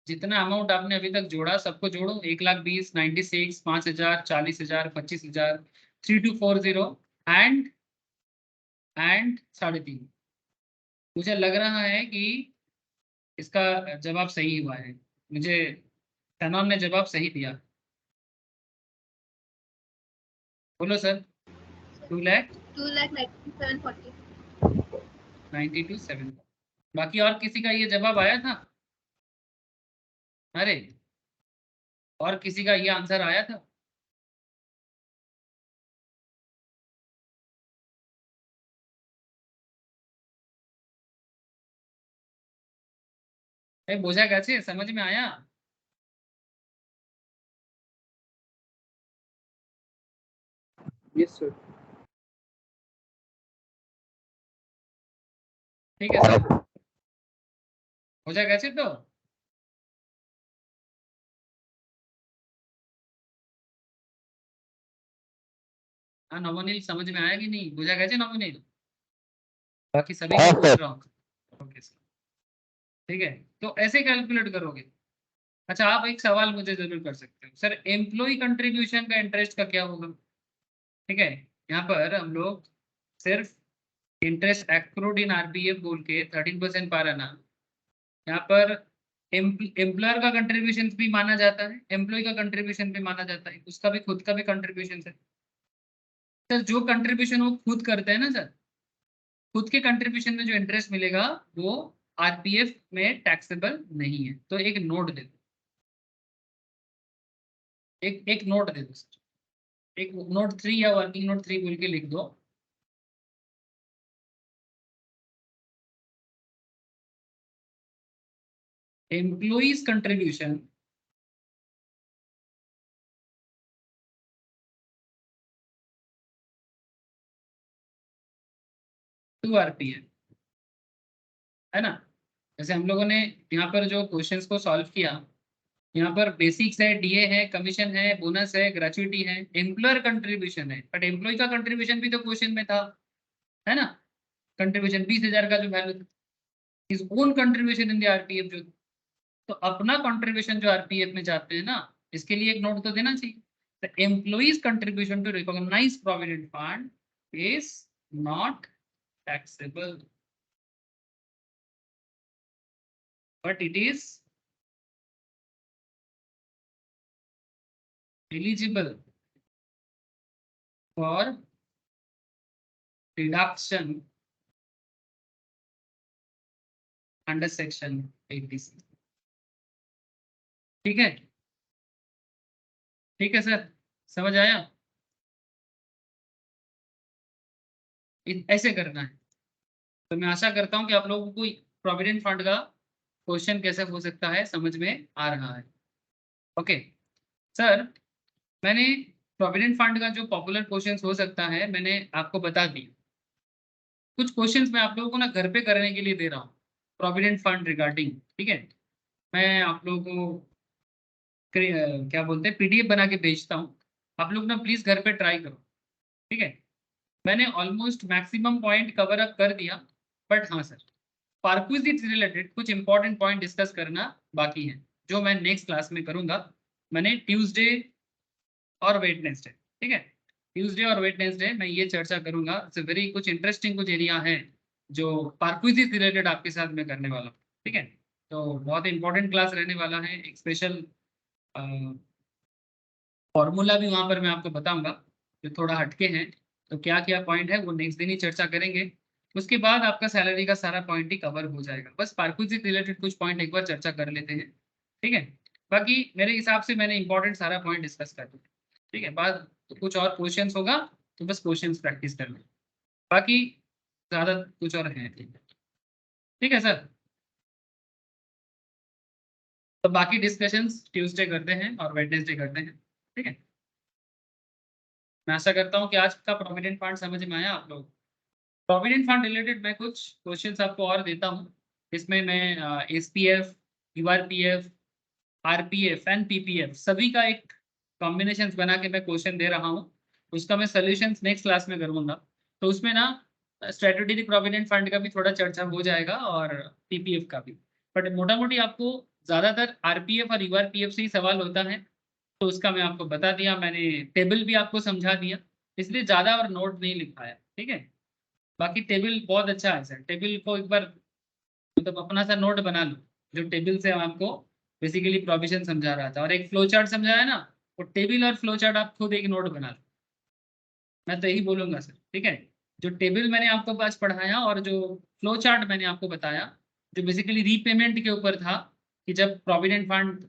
जितना अमाउंट आपने अभी तक जोड़ा सबको जोड़ो, 1,20,000, 96, 5,000, 40,000, 25,000, 3240 एंड 3.5। मुझे लग रहा है कि इसका जवाब सही हुआ है, मुझे सैनॉन ने जवाब सही दिया। बोलो सर। 2,97,40। 2,92,700। बाकी और किसी का ये जवाब आया था? अरे, और किसी का ये आंसर आया था? बोझा कैसे समझ में आया? Yes sir. ठीक है सर, हो जाएगा कैसे तो? हाँ नवनील, समझ में आया कि नहीं? बुझा कैसे नवनील? बाकी सभी हाँ को पूछ सर। रहा हूँ। ओके सर, ठीक है, तो ऐसे कैलकुलेट करोगे। अच्छा, आप एक सवाल मुझे जरूर कर सकते हो, सर एम्प्लॉय कंट्रीब्यूशन का इंटरेस्ट का क्या होगा? ठीक है, यहाँ पर हम लोग सिर्फ इंटरेस्ट एक्रूड इन आरपीएफ बोल के 13% पा रहा ना, यहाँ पर एम्प्लॉयर का कंट्रीब्यूशन भी माना जाता है, एम्प्लॉय का कंट्रीब्यूशन भी माना जाता है, उसका भी खुद का भी कंट्रीब्यूशन है। सर जो कंट्रीब्यूशन वो खुद करते हैं ना सर, खुद के कंट्रीब्यूशन में जो इंटरेस्ट मिलेगा वो आरपीएफ में टैक्सेबल नहीं है। तो एक नोट दे दो, एक नोट दे दो सर, एक नोट 3 या वर्किंग नोट 3 बोल के लिख दो। एम्प्लॉइज कंट्रीब्यूशन टू आरपीएफ, है ना। जैसे हम लोगों ने यहाँ पर जो क्वेश्चंस को सॉल्व किया, यहाँ पर बेसिक्स है, डीए है, कमीशन है, बोनस है, ग्रेचुइटी है, एम्प्लॉयर कंट्रीब्यूशन है, बट एम्प्लॉय का कंट्रीब्यूशन भी तो क्वेश्चन में था, है ना। कंट्रीब्यूशन 20,000 का जो value, is own contribution in the RPF जो, तो अपना कंट्रीब्यूशन जो आरपीएफ में जाते हैं ना, इसके लिए एक नोट तो देना चाहिए। The employees contribution to recognise provident fund is not taxable, but it is eligible for deduction under section 80C। ठीक है, ठीक है सर, समझ आया। ऐसे करना है। तो मैं आशा करता हूं कि आप लोगों को प्रोविडेंट फंड का क्वेश्चन कैसे हो सकता है समझ में आ रहा है। ओके सर, मैंने प्रोविडेंट फंड का जो पॉपुलर क्वेश्चंस हो सकता है मैंने आपको बता दिया। कुछ क्वेश्चंस मैं आप लोगों को ना घर पे करने के लिए दे रहा हूँ प्रोविडेंट फंड रिगार्डिंग, ठीक है। मैं आप लोगों को क्या बोलते हैं पीडीएफ बना के भेजता हूँ, आप लोग ना प्लीज घर पे ट्राई करो, ठीक है। मैंने almost maximum point cover up कर दिया, बट हाँ सर, पार्क्विजिट से रिलेटेड कुछ इंपॉर्टेंट पॉइंट डिस्कस करना बाकी है, जो मैं नेक्स्ट क्लास में करूंगा। मैंने ट्यूसडे और वेडनेसडे, ठीक है, ट्यूसडे और वेडनेसडे मैं ये चर्चा करूंगा। इट्स वेरी कुछ इंटरेस्टिंग कुछ एरिया है जो पार्क्विजिट रिलेटेड आपके साथ में करने वाला हूँ, ठीक है। तो बहुत इंपॉर्टेंट क्लास रहने वाला है। एक स्पेशल फॉर्मूला भी वहां पर मैं आपको बताऊंगा जो थोड़ा हटके हैं, तो क्या क्या पॉइंट है वो नेक्स्ट दिन ही चर्चा करेंगे। उसके बाद आपका सैलरी का सारा पॉइंट ही कवर हो जाएगा। बस पार्क्विजिट रिलेटेड कुछ पॉइंट एक बार चर्चा कर लेते हैं, ठीक है। बाकी मेरे हिसाब से मैंने इंपॉर्टेंट सारा पॉइंट डिस्कस कर दिया, ठीक है। बाद तो कुछ और क्वेश्चंस होगा तो बस क्वेश्चंस प्रैक्टिस कर लें, बाकी ज्यादा कुछ और है, ठीक है सर। तो बाकी डिस्कशंस ट्यूसडे करते हैं और वेडनेसडे करते हैं, ठीक है। मैं आशा करता हूँ कि आज का प्रोविडेंट फंड समझ में आया आप लोग। प्रोविडेंट फंड रिलेटेड मैं कुछ क्वेश्चंस आपको और देता हूँ। इसमें मैं SPF, URPF, RPF and PPF सभी का एक कॉम्बिनेशन बना के मैं क्वेश्चन दे रहा हूँ। उसका मैं सोल्यूशंस नेक्स्ट क्लास में करूँगा। तो उसमें ना स्ट्रेटेजिक प्रोविडेंट फंड का भी थोड़ा चर्चा हो जाएगा और पीपीएफ का भी, बट मोटा मोटी आपको ज़्यादातर आरपीएफ और यूआरपीएफ से ही सवाल होता है। तो उसका मैं आपको बता दिया, मैंने टेबल भी आपको समझा दिया, इसलिए ज़्यादा और नोट नहीं लिखाया, ठीक है। बाकी टेबल बहुत अच्छा है सर, टेबल को एक बार मतलब अपना सा नोट बना लो, जो टेबल से आपको बेसिकली प्रोविजन समझा रहा था और एक फ्लो चार्ट समझाया ना, वो टेबल और फ्लो चार्ट आप खुद एक नोट बना लो। मैं तो यही बोलूंगा सर, ठीक है। जो टेबल मैंने आपको पास पढ़ाया और जो फ्लो चार्ट मैंने आपको बताया, जो बेसिकली रीपेमेंट के ऊपर था कि जब प्रोविडेंट फंड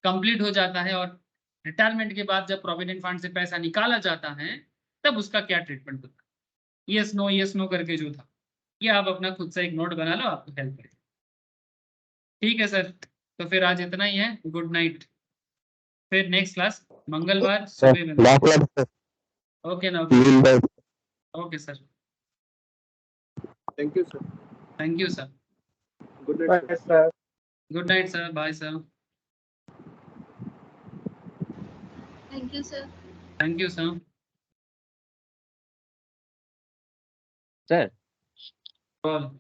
कंप्लीट हो जाता है और रिटायरमेंट के बाद जब प्रोविडेंट फंड से पैसा निकाला जाता है तब उसका क्या ट्रीटमेंट होता है, यस नो करके जो था, ये आप अपना खुद से एक नोट बना लो, आपको हेल्प करेगा। ठीक है सर, तो फिर आज इतना ही है, गुड नाइट। फिर नेक्स्ट क्लास मंगलवार सुबह में। ओके ना, okay sir, Thank you, sir. Thank you sir, Good night, sir. Good night sir, bye sir, thank you sir. Thank you sir. Sir call